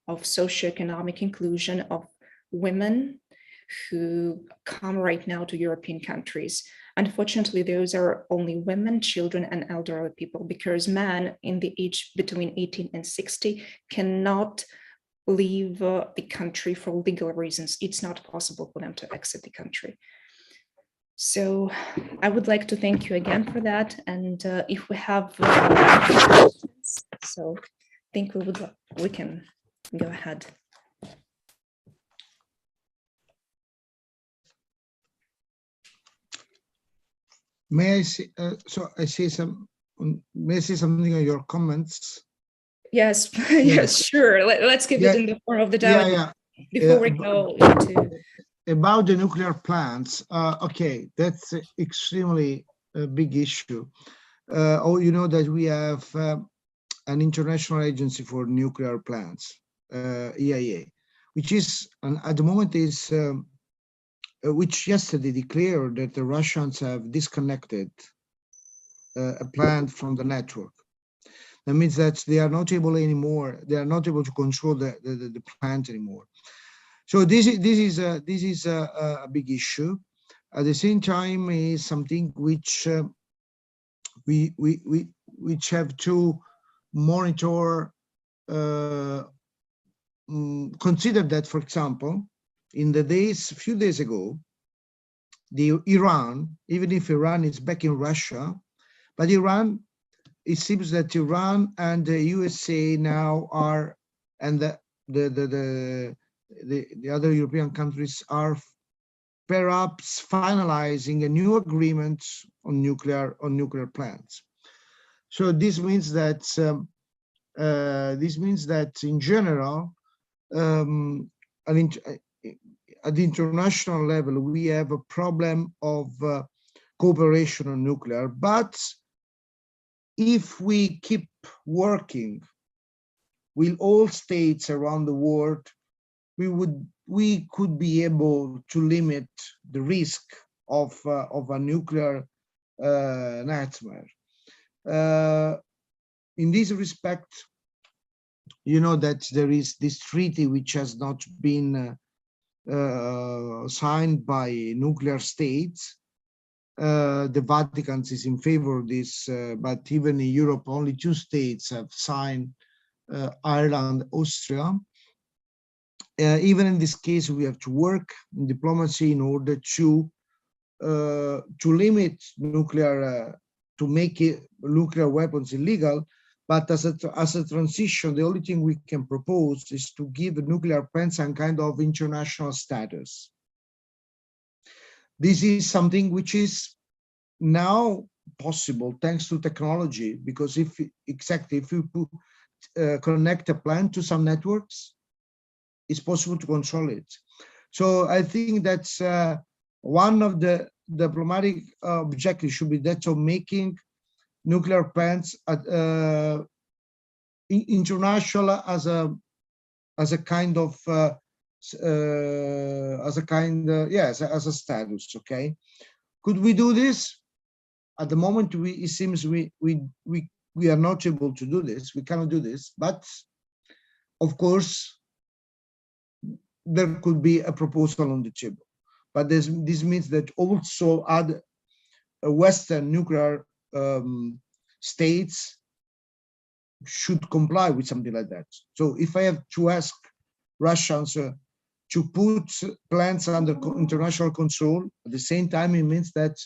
of socioeconomic inclusion of women who come right now to European countries. Unfortunately, those are only women, children, and elderly people, because men in the age between 18 and 60 cannot leave the country for legal reasons. It's not possible for them to exit the country. So I would like to thank you again for that. And if we have questions, so I think we can go ahead. May I say, may I say something on your comments? Yes, yes, sure. Let's keep it in the form of the dialogue before we go into about the nuclear plants. Okay, that's an extremely big issue. You know that we have an international agency for nuclear plants, EIA, which is at the moment is which yesterday declared that the Russians have disconnected a plant from the network. That means that they are not able anymore. They are not able to control the plant anymore. So this is a big issue. At the same time, is something which we have to monitor. Consider that, for example, in the few days ago, Iran, even if Iran is back in Russia, but Iran, it seems that Iran and the USA now are, and the other European countries are perhaps finalizing a new agreement on nuclear plants. So this means that in general, at the international level, we have a problem of cooperation on nuclear. But if we keep working with all states around the world, we could be able to limit the risk of a nuclear nightmare. In this respect, you know that there is this treaty which has not been signed by nuclear states. The Vatican is in favor of this, but even in Europe, only 2 states have signed, Ireland, Austria. Even in this case, we have to work in diplomacy in order to limit nuclear, to make nuclear weapons illegal. But as a transition, the only thing we can propose is to give nuclear plants some kind of international status. This is something which is now possible thanks to technology, because if you connect a plant to some networks, it's possible to control it. So I think that's one of the diplomatic objectives should be that of making nuclear plants international as a kind of as a status. Okay, could we do this? At the moment, it seems we are not able to do this. We cannot do this, but of course there could be a proposal on the table. But this means that also other Western nuclear states should comply with something like that. So if I have to ask Russians to put plants under international control, at the same time, it means that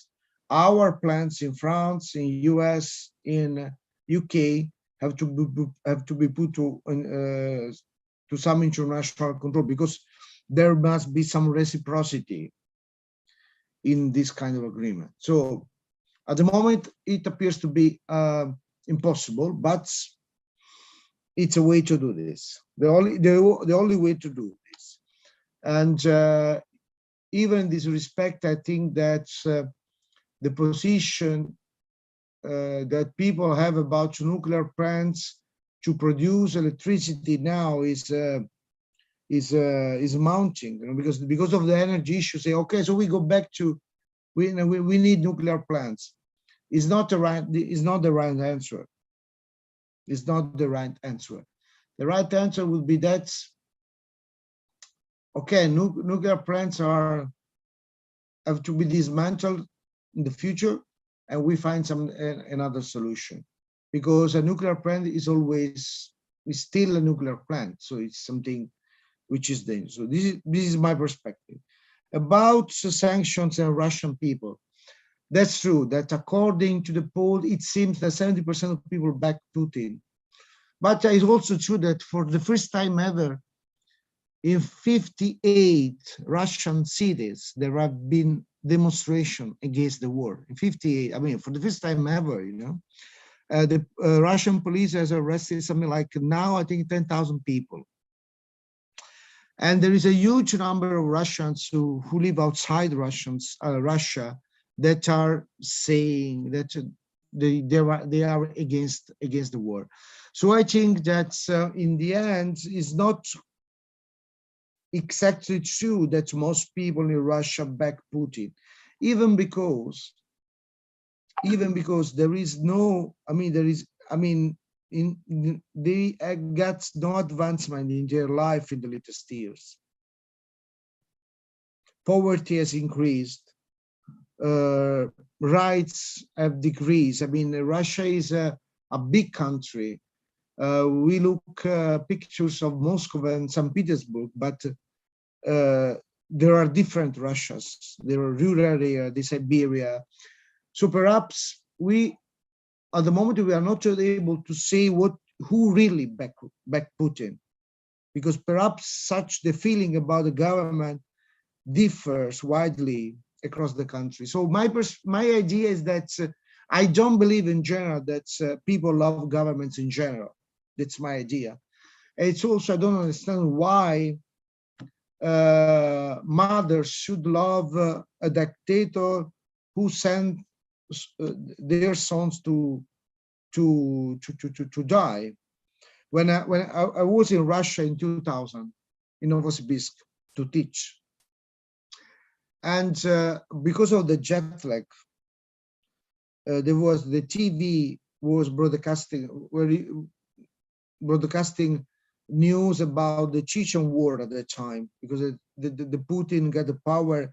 our plants in France, in US, in UK have to be put to some international control, because there must be some reciprocity in this kind of agreement. So at the moment, it appears to be impossible, but it's a way to do this. The only way to do this. And even in this respect, I think that the position that people have about nuclear plants to produce electricity now is mounting, you know, because of the energy issue. Say, okay, so we go back to we need nuclear plants. It's not the right answer. It's not the right answer. The right answer would be that, okay, nuclear plants have to be dismantled in the future, and we find another solution, because a nuclear plant is always is still a nuclear plant, so it's something which is dangerous. So this is my perspective about sanctions and Russian people. That's true that according to the poll, it seems that 70% of people back Putin. But it's also true that for the first time ever, in 58 Russian cities, there have been demonstrations against the war. In 58, I mean, for the first time ever, you know, the Russian police has arrested something like now, I think 10,000 people. And there is a huge number of Russians who live outside Russia that are saying that they are against the war. So I think that in the end, it's not exactly true that most people in Russia back Putin, even because there is no, they got no advancement in their life in the latest years. Poverty has increased, rights have decreased. I mean, Russia is a big country. We look pictures of Moscow and St. Petersburg, but there are different Russias. There are rural area, the Siberia. So perhaps at the moment, we are not able to say who really back Putin, because perhaps such the feeling about the government differs widely across the country. So my idea is that I don't believe in general that people love governments in general. That's my idea. And it's also, I don't understand why mothers should love a dictator who sent their sons to die. When I was in Russia in 2000, in Novosibirsk, to teach, and because of the jet lag, there was the TV was broadcasting news about the Chechen war at that time, because the Putin got the power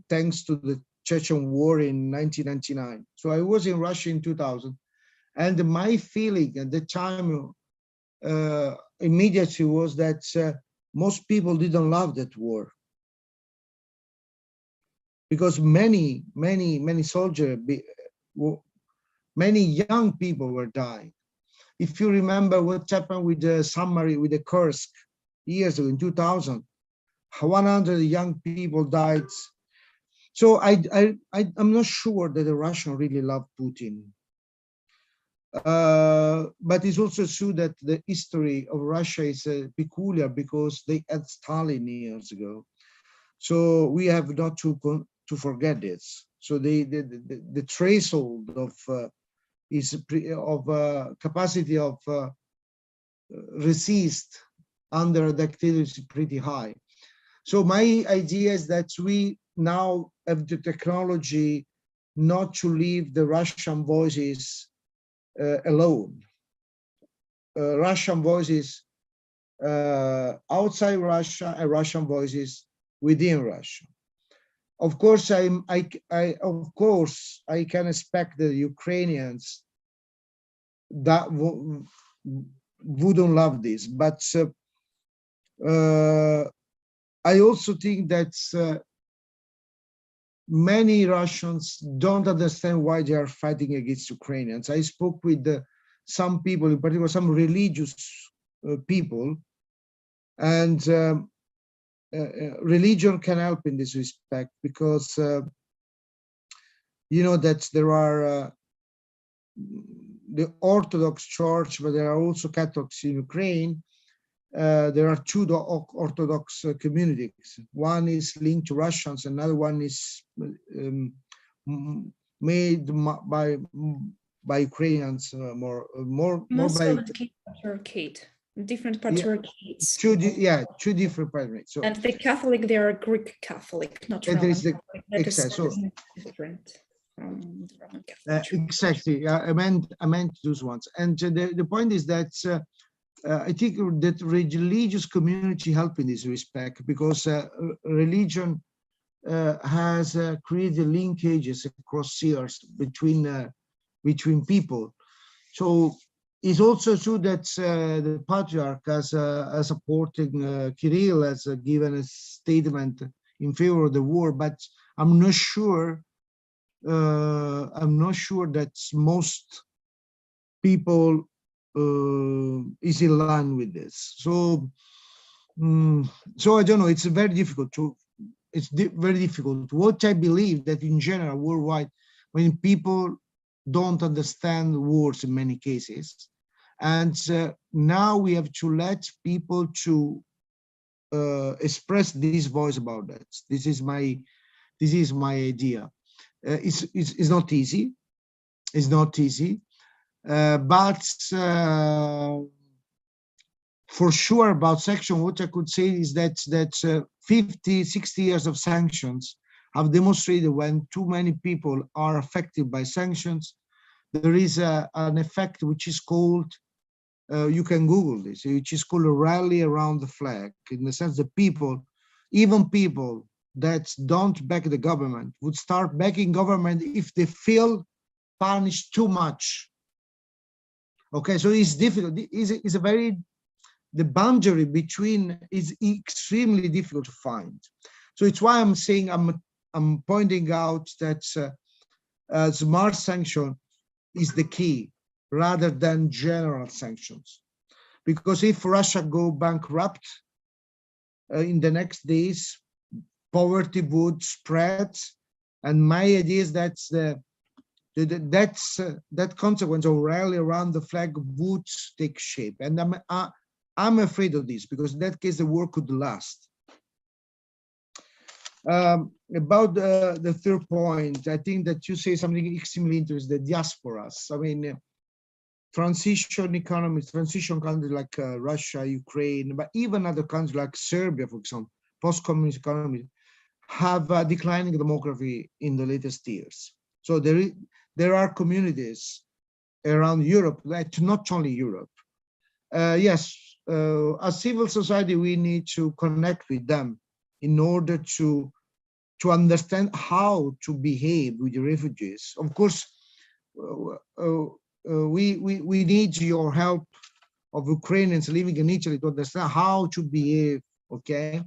thanks to the Chechen war in 1999. So I was in Russia in 2000, and my feeling at the time immediately was that most people didn't love that war, because many soldiers, many young people were dying. If you remember what happened with the submarine, with the Kursk years ago in 2000, 100 young people died. So I'm not sure that the Russians really love Putin. But it's also true that the history of Russia is peculiar because they had Stalin years ago. So we have not to forget this. So the threshold of capacity of resist under a dictator is pretty high. So my idea is that we now have the technology not to leave the Russian voices alone. Russian voices outside Russia and Russian voices within Russia. Of course, I can expect the Ukrainians that wouldn't love this, but I also think that many Russians don't understand why they are fighting against Ukrainians. I spoke with some people, in particular some religious people, and religion can help in this respect, because you know that there are the Orthodox Church, but there are also Catholics in Ukraine. There are two Orthodox communities. One is linked to Russians, another one is made by Ukrainians, more Most by of the patriarchate, different patriarchates. two different patriarchates. So, and the Catholic, they are Greek Catholic, not Roman Catholic. That is different from the Roman Catholic. Exactly. I meant those ones. And the point is that I think that religious community help in this respect, because religion has created linkages across years between people. So it's also true that the patriarch has supporting Kirill has given a statement in favor of the war, but I'm not sure. I'm not sure that most people is in line with this. So, so I don't know. It's very difficult to. It's very difficult. What I believe that in general worldwide, when people don't understand wars in many cases, and now we have to let people to express this voice about that. This is my idea. It's not easy. It's not easy, but for sure about sanctions, what I could say is that 50, 60 years of sanctions have demonstrated when too many people are affected by sanctions, there is an effect which is called, you can Google this, which is called a rally around the flag, in the sense that people, even people that don't back the government, would start backing government if they feel punished too much. Okay, so it's difficult. It's a very, the boundary between is extremely difficult to find. So it's why I'm saying, I'm pointing out that smart sanction is the key rather than general sanctions. Because if Russia go bankrupt in the next days, poverty would spread. And my idea is that that consequence of rally around the flag would take shape. And I'm afraid of this, because in that case, the war could last. About the third point, I think that you say something extremely interesting, the diasporas. I mean, transition economies, transition countries like Russia, Ukraine, but even other countries like Serbia, for example, post-communist economies, have a declining demography in the latest years. So there are communities around Europe, like not only Europe. Yes, as civil society, we need to connect with them in order to understand how to behave with the refugees. Of course, we need your help of Ukrainians living in Italy to understand how to behave, okay?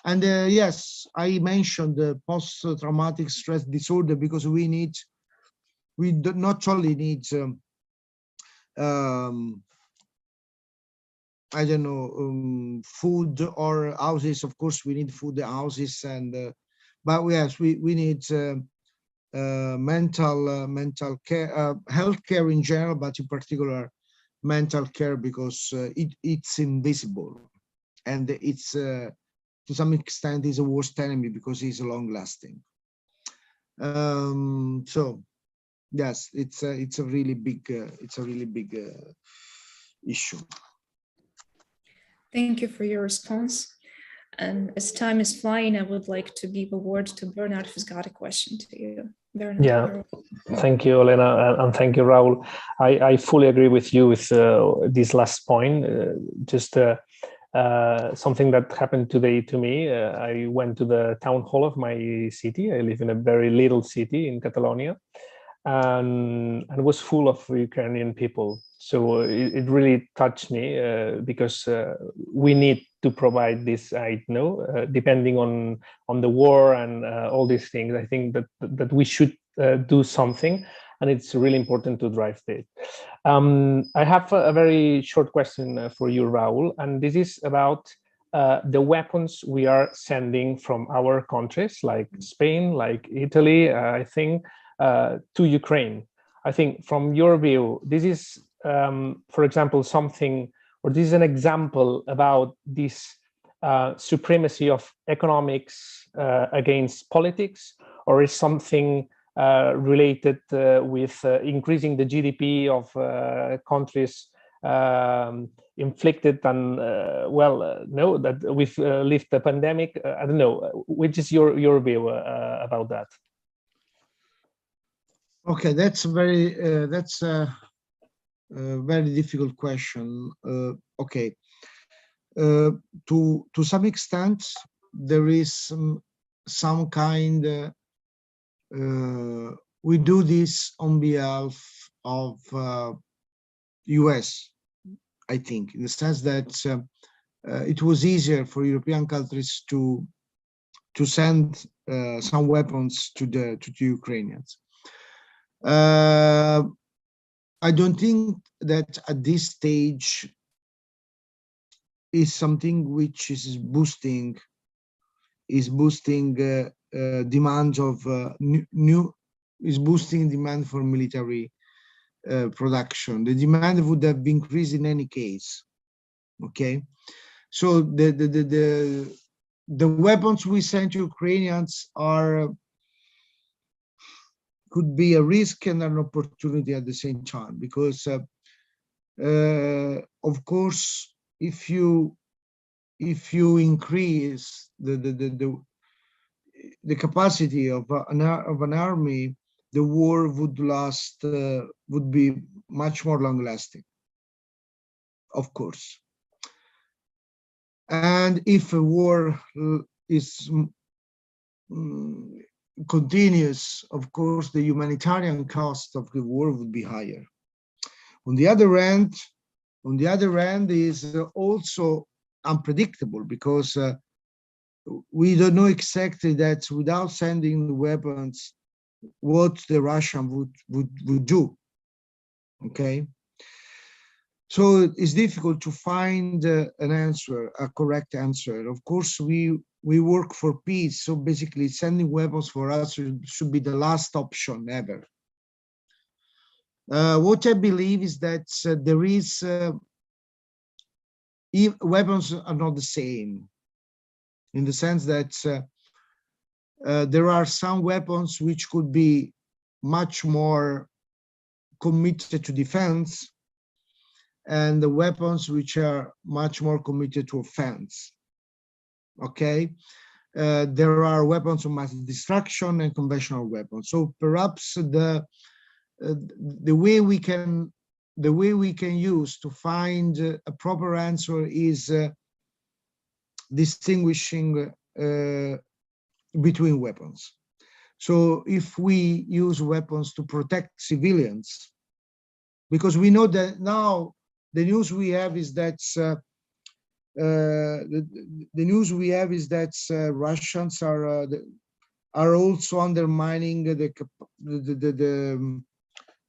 And yes, I mentioned the post-traumatic stress disorder because we not only need, I don't know, food or houses. Of course, we need food, houses, and but yes, we need mental care, healthcare in general, but in particular mental care, because it's invisible, and it's to some extent is a worst enemy because it's long lasting. So yes, it's a really big issue. Thank you for your response. And as time is flying, I would like to give a word to Bernard, who's got a question to you. Bernard, yeah, thank you, Elena, and thank you, Raul. I fully agree with you with this last point. Just something that happened today to me. I went to the town hall of my city. I live in a very little city in Catalonia, and it was full of Ukrainian people. So it really touched me because we need to provide this aid, depending on the war and all these things. I think that we should do something, and it's really important to drive it. I have a very short question for you, Raul, and this is about the weapons we are sending from our countries, like Spain, like Italy, I think, to Ukraine. I think from your view, this is, for example, something, or this is an example about this supremacy of economics against politics, or is something related with increasing the GDP of countries inflicted and no, that we've lived the pandemic. I don't know. Which is your view about that? Okay, that's a very difficult question. Okay, to some extent, there is some kind. We do this on behalf of US, I think, in the sense that it was easier for European countries to send some weapons to the Ukrainians. I don't think that at this stage is something which is boosting demands of is boosting demand for military production. The demand would have been increased in any case. Okay, so the weapons we send to Ukrainians could be a risk and an opportunity at the same time, because of course, if you increase the capacity of an army, the war would last, would be much more long lasting, of course. And if a war is continuous, of course, the humanitarian cost of the war would be higher. On the other hand, is also unpredictable, because we don't know exactly that without sending the weapons, what the Russian would do. Okay, so it's difficult to find an answer, a correct answer. Of course, we work for peace, so basically sending weapons for us should be the last option ever. What I believe is that there is weapons are not the same, in the sense that there are some weapons which could be much more committed to defense, and the weapons which are much more committed to offense. Okay, there are weapons of mass destruction and conventional weapons. So perhaps the way we can use to find a proper answer is distinguishing between weapons. So if we use weapons to protect civilians, because we know that now the news we have is that Russians are also undermining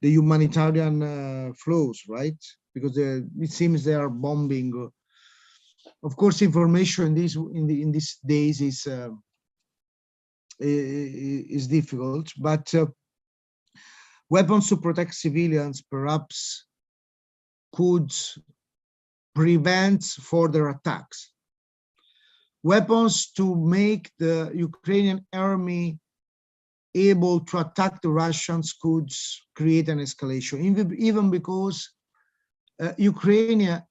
the humanitarian flows, right? Because it seems they are bombing. Of course, information in these days is difficult, but weapons to protect civilians perhaps could prevent further attacks. Weapons to make the Ukrainian army able to attack the Russians could create an escalation, even because Ukraine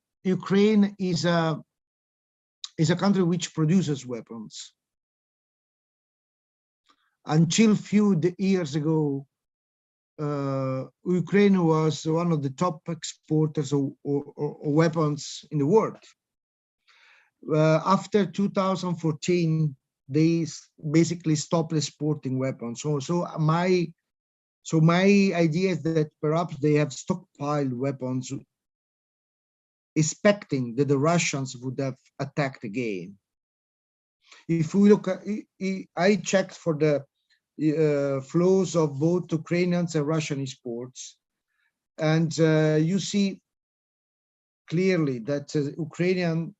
is a country which produces weapons. Until few years ago, Ukraine was one of the top exporters of weapons in the world. After 2014, they basically stopped exporting weapons. So my idea is that perhaps they have stockpiled weapons, expecting that the Russians would have attacked again. If we look at, I checked for the flows of both Ukrainians and Russian exports, and you see clearly that Ukrainian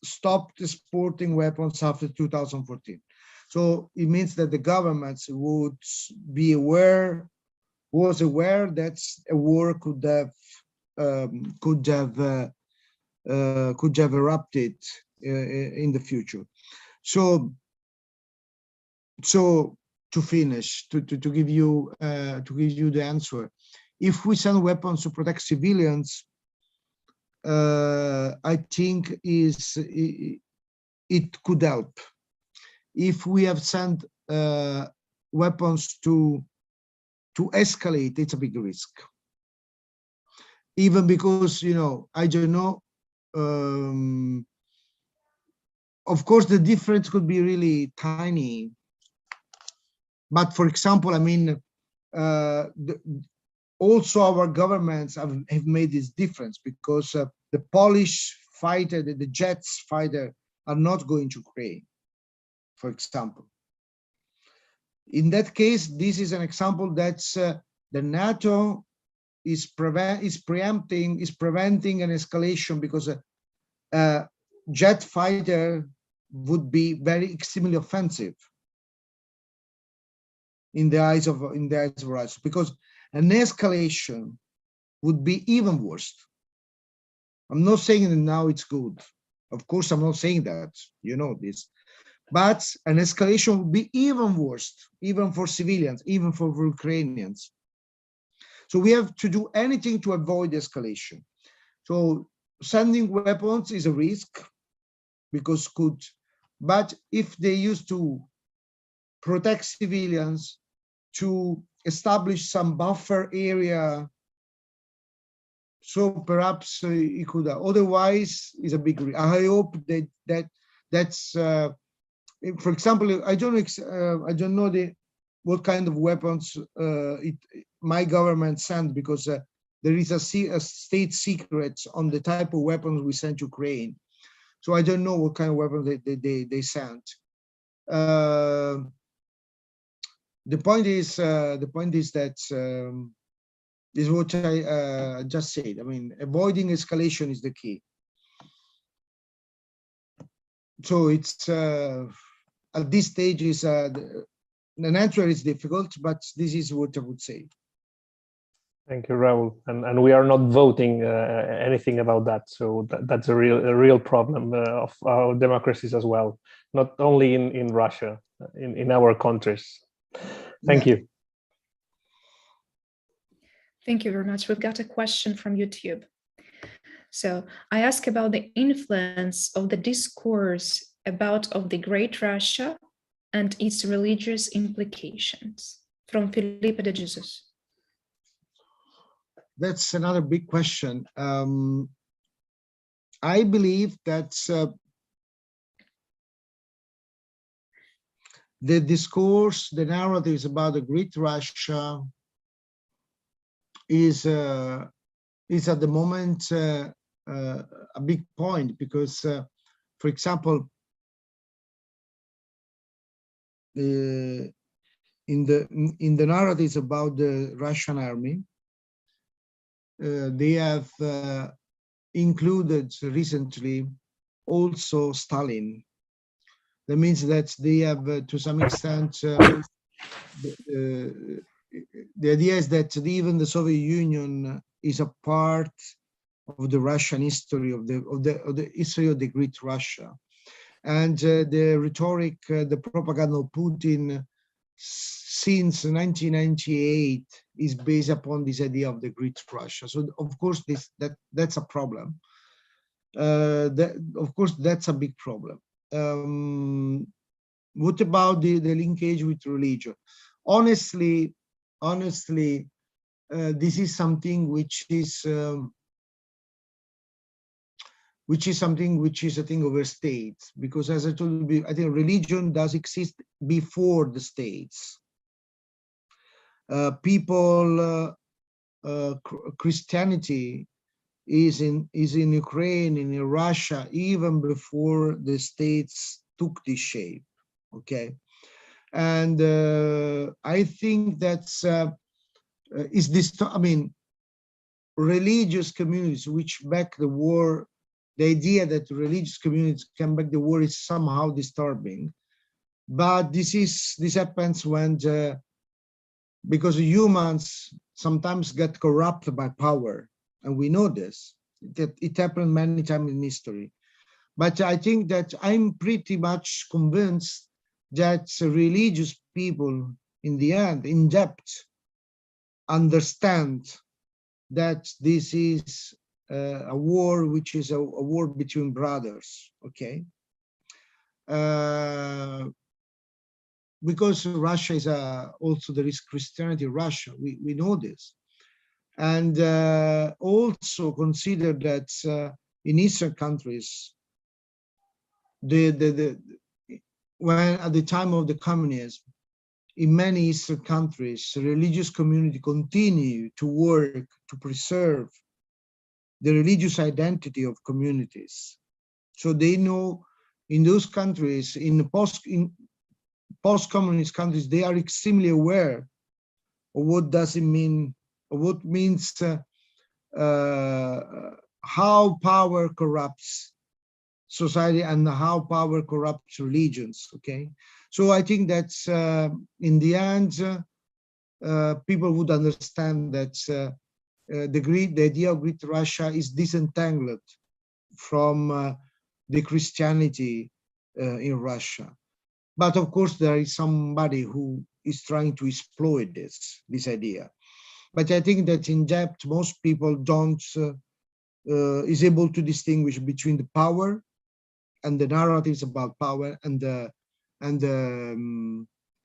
stopped exporting weapons after 2014. So it means that the governments would be aware, was aware that a war could have erupted in the future. So to finish, to give you the answer, if we send weapons to protect civilians, I think it could help. If we have sent weapons to escalate, it's a big risk. Even because, I don't know, of course, the difference could be really tiny. But for example, I mean, also our governments have made this difference, because the Polish fighter, the jets fighter, are not going to Ukraine, for example. In that case, this is an example that the NATO is preventing an escalation, because a jet fighter would be very extremely offensive in the eyes of Russia, because an escalation would be even worse. I'm not saying that now it's good. Of course, I'm not saying that, you know this. But an escalation would be even worse, even for civilians, even for Ukrainians. So we have to do anything to avoid escalation. So sending weapons is a risk, because but if they used to protect civilians, to establish some buffer area, so perhaps it could. Otherwise, is a big risk. I hope that's. For example, I don't know what kind of weapons my government sent, because there is a state secret on the type of weapons we sent to Ukraine. So I don't know what kind of weapons they sent. The point is that is what I just said. I mean, avoiding escalation is the key. So it's at this stage is the answer is difficult, but this is what I would say. Thank you, Raul. And we are not voting anything about that. So that's a real problem of our democracies as well, not only in Russia, in our countries. Thank you. Thank you very much. We've got a question from YouTube. So I ask about the influence of the discourse of the Great Russia and its religious implications, from Felipe de Jesus. That's another big question. I believe that the discourse, the narratives about the Great Russia is at the moment a big point, because, for example, in the narratives about the Russian army, they have included recently also Stalin. That means that they have, to some extent, the idea is that even the Soviet Union is a part of the Russian history, of the history of the Great Russia. And the rhetoric, the propaganda of Putin since 1998 is based upon this idea of the Great Russia. So of course that's a problem. Of course that's a big problem. What about the linkage with religion? Honestly, this is something which is something which is a thing over states, because as I told you, I think religion does exist before the states. Christianity is in Ukraine, in Russia, even before the states took this shape. Okay, and I think that's is this. I mean, religious communities which back the war. The idea that religious communities can back the war is somehow disturbing, but this happens when because humans sometimes get corrupted by power, and we know this. It happened many times in history. But I think that I'm pretty much convinced that religious people, in the end, in depth, understand that this is a war which is a war between brothers, okay? Because Russia is also there is Christianity in Russia, we know this. And also consider that in Eastern countries, when at the time of the communism, in many Eastern countries, religious community continue to work to preserve the religious identity of communities. So they know in those countries, in post-communist countries, they are extremely aware of what does it mean, or what means how power corrupts society and how power corrupts religions. Okay, so I think that's in the end people would understand that the idea of Great Russia is disentangled from the Christianity in Russia. But of course, there is somebody who is trying to exploit this idea. But I think that in depth, most people don't is able to distinguish between the power and the narratives about power and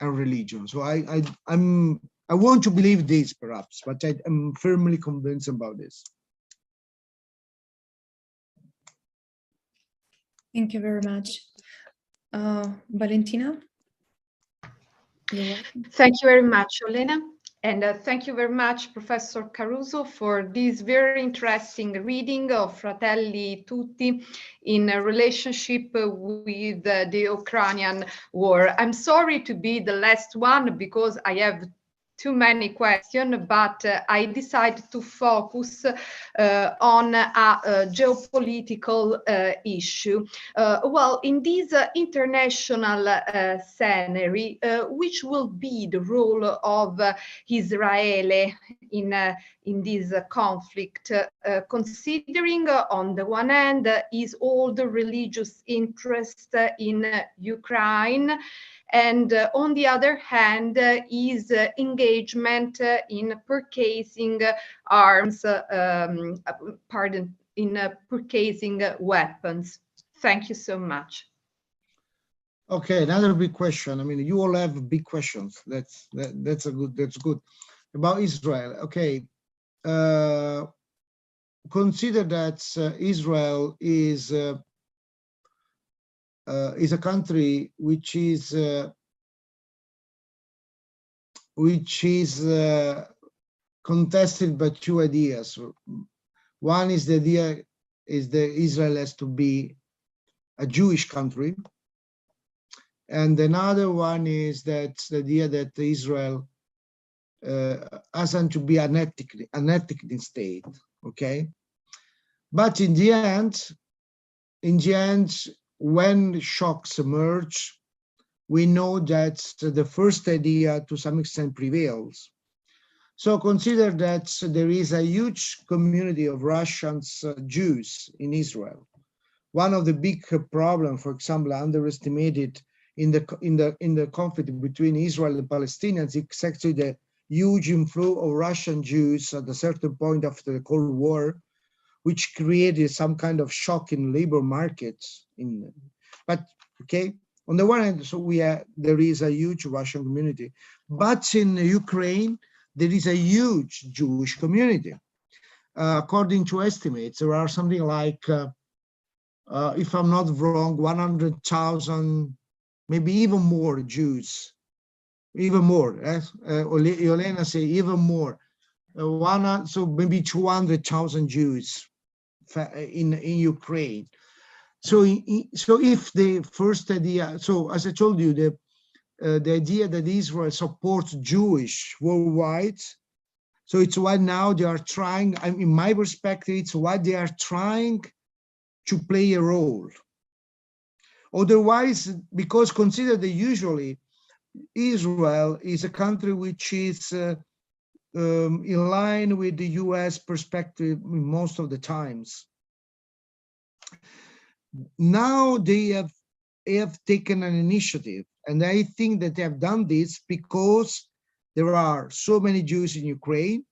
religion. So I want to believe this, perhaps, but I'm firmly convinced about this. Thank you very much. Valentina? Thank you very much, Olena. And thank you very much, Professor Caruso, for this very interesting reading of Fratelli Tutti in a relationship with the Ukrainian war. I'm sorry to be the last one because I have too many questions, but I decided to focus on a geopolitical issue. Well, in this international scenario, which will be the role of Israel in this conflict, considering on the one hand is all the religious interest in Ukraine, and on the other hand is engagement in purchasing arms, in purchasing weapons. Thank you so much. Okay, another big question. I mean, you all have big questions. That's good. About Israel, okay. Consider that Israel is a country which is contested by two ideas. One is the idea is that Israel has to be a Jewish country, and another one is that the idea that Israel hasn't to be an ethnic state. Okay, but in the end, when shocks emerge, we know that the first idea to some extent prevails. So consider that there is a huge community of Russians, Jews in Israel. One of the big problems, for example, underestimated in the conflict between Israel and Palestinians, is actually the huge inflow of Russian Jews at a certain point after the Cold War, which created some kind of shock in labor markets. But okay, on the one hand, so there is a huge Russian community, but in Ukraine there is a huge Jewish community. According to estimates, there are something like, if I'm not wrong, 100,000, maybe even more Jews, even more. Olena say even more. So maybe 200,000 Jews in Ukraine. So if the first idea, so as I told you, the idea that Israel supports Jewish worldwide, so it's why now they are trying, in my perspective, it's why they are trying to play a role. Otherwise, because consider that usually Israel is a country which is in line with the US perspective most of the times. Now they have taken an initiative, and I think that they have done this because there are so many Jews in Ukraine,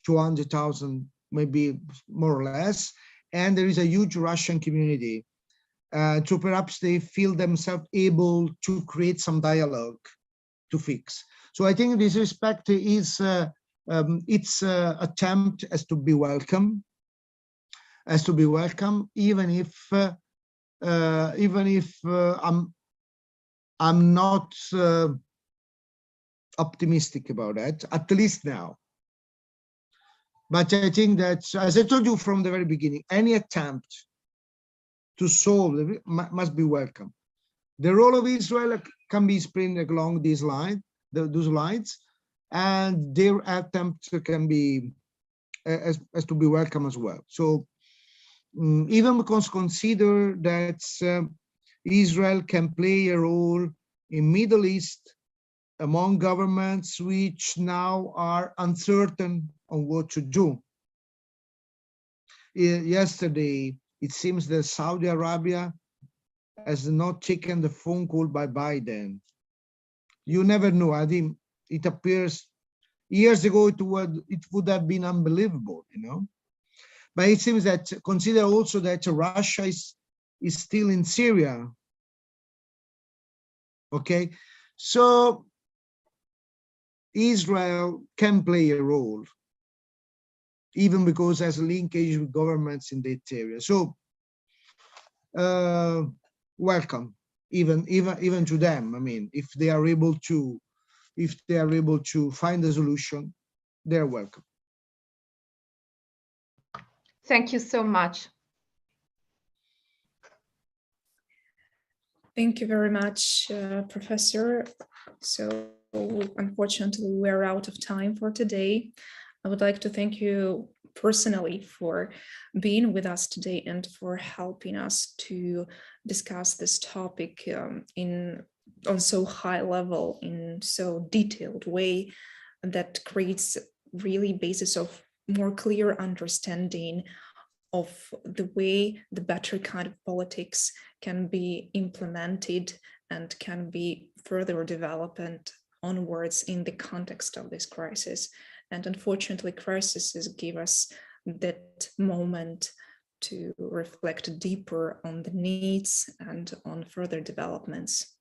200,000 maybe more or less, and there is a huge Russian community. So perhaps they feel themselves able to create some dialogue to fix. So I think in this respect is its attempt as to be welcome, even if I'm not optimistic about that, at least now. But I think that, as I told you from the very beginning, any attempt to solve it must be welcome. The role of Israel can be explained along these lines, those lines, and their attempt can be as to be welcome as well. So even because consider that Israel can play a role in Middle East among governments which now are uncertain on what to do. Yesterday, it seems that Saudi Arabia has not taken the phone call by Biden. You never know. I think it appears years ago it would have been unbelievable, you know. But it seems that, consider also that Russia is still in Syria. Okay, so Israel can play a role, even because it has a linkage with governments in that area. So welcome, even to them. I mean, if they are able to find a solution, they're welcome. Thank you so much. Thank you very much, Professor. So unfortunately, we're out of time for today. I would like to thank you personally for being with us today and for helping us to discuss this topic on so high level, in so detailed way that creates really basis of more clear understanding of the way the better kind of politics can be implemented and can be further developed onwards in the context of this crisis. And unfortunately, crises give us that moment to reflect deeper on the needs and on further developments.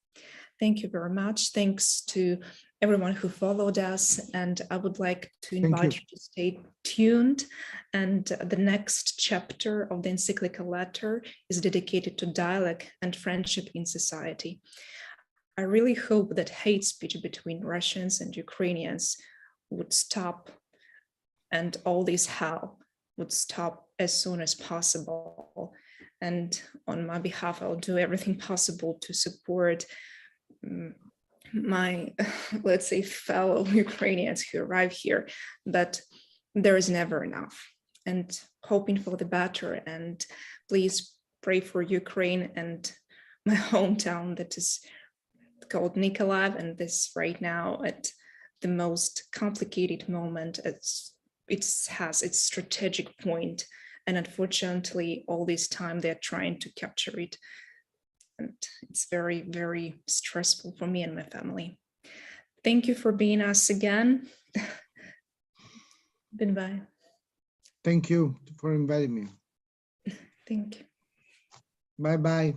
Thank you very much. Thanks to everyone who followed us. And I would like to invite you to stay tuned. And the next chapter of the encyclical letter is dedicated to dialogue and friendship in society. I really hope that hate speech between Russians and Ukrainians would stop, and all this hell would stop as soon as possible. And on my behalf, I'll do everything possible to support my, let's say, fellow Ukrainians who arrive here, but there is never enough. And hoping for the better, and please pray for Ukraine and my hometown that is called Nikolaev, and this right now at the most complicated moment. It has its strategic point, and unfortunately all this time they're trying to capture it, and it's very, very stressful for me and my family. Thank you for being us again. Goodbye. Thank you for inviting me. Thank you. Bye-bye.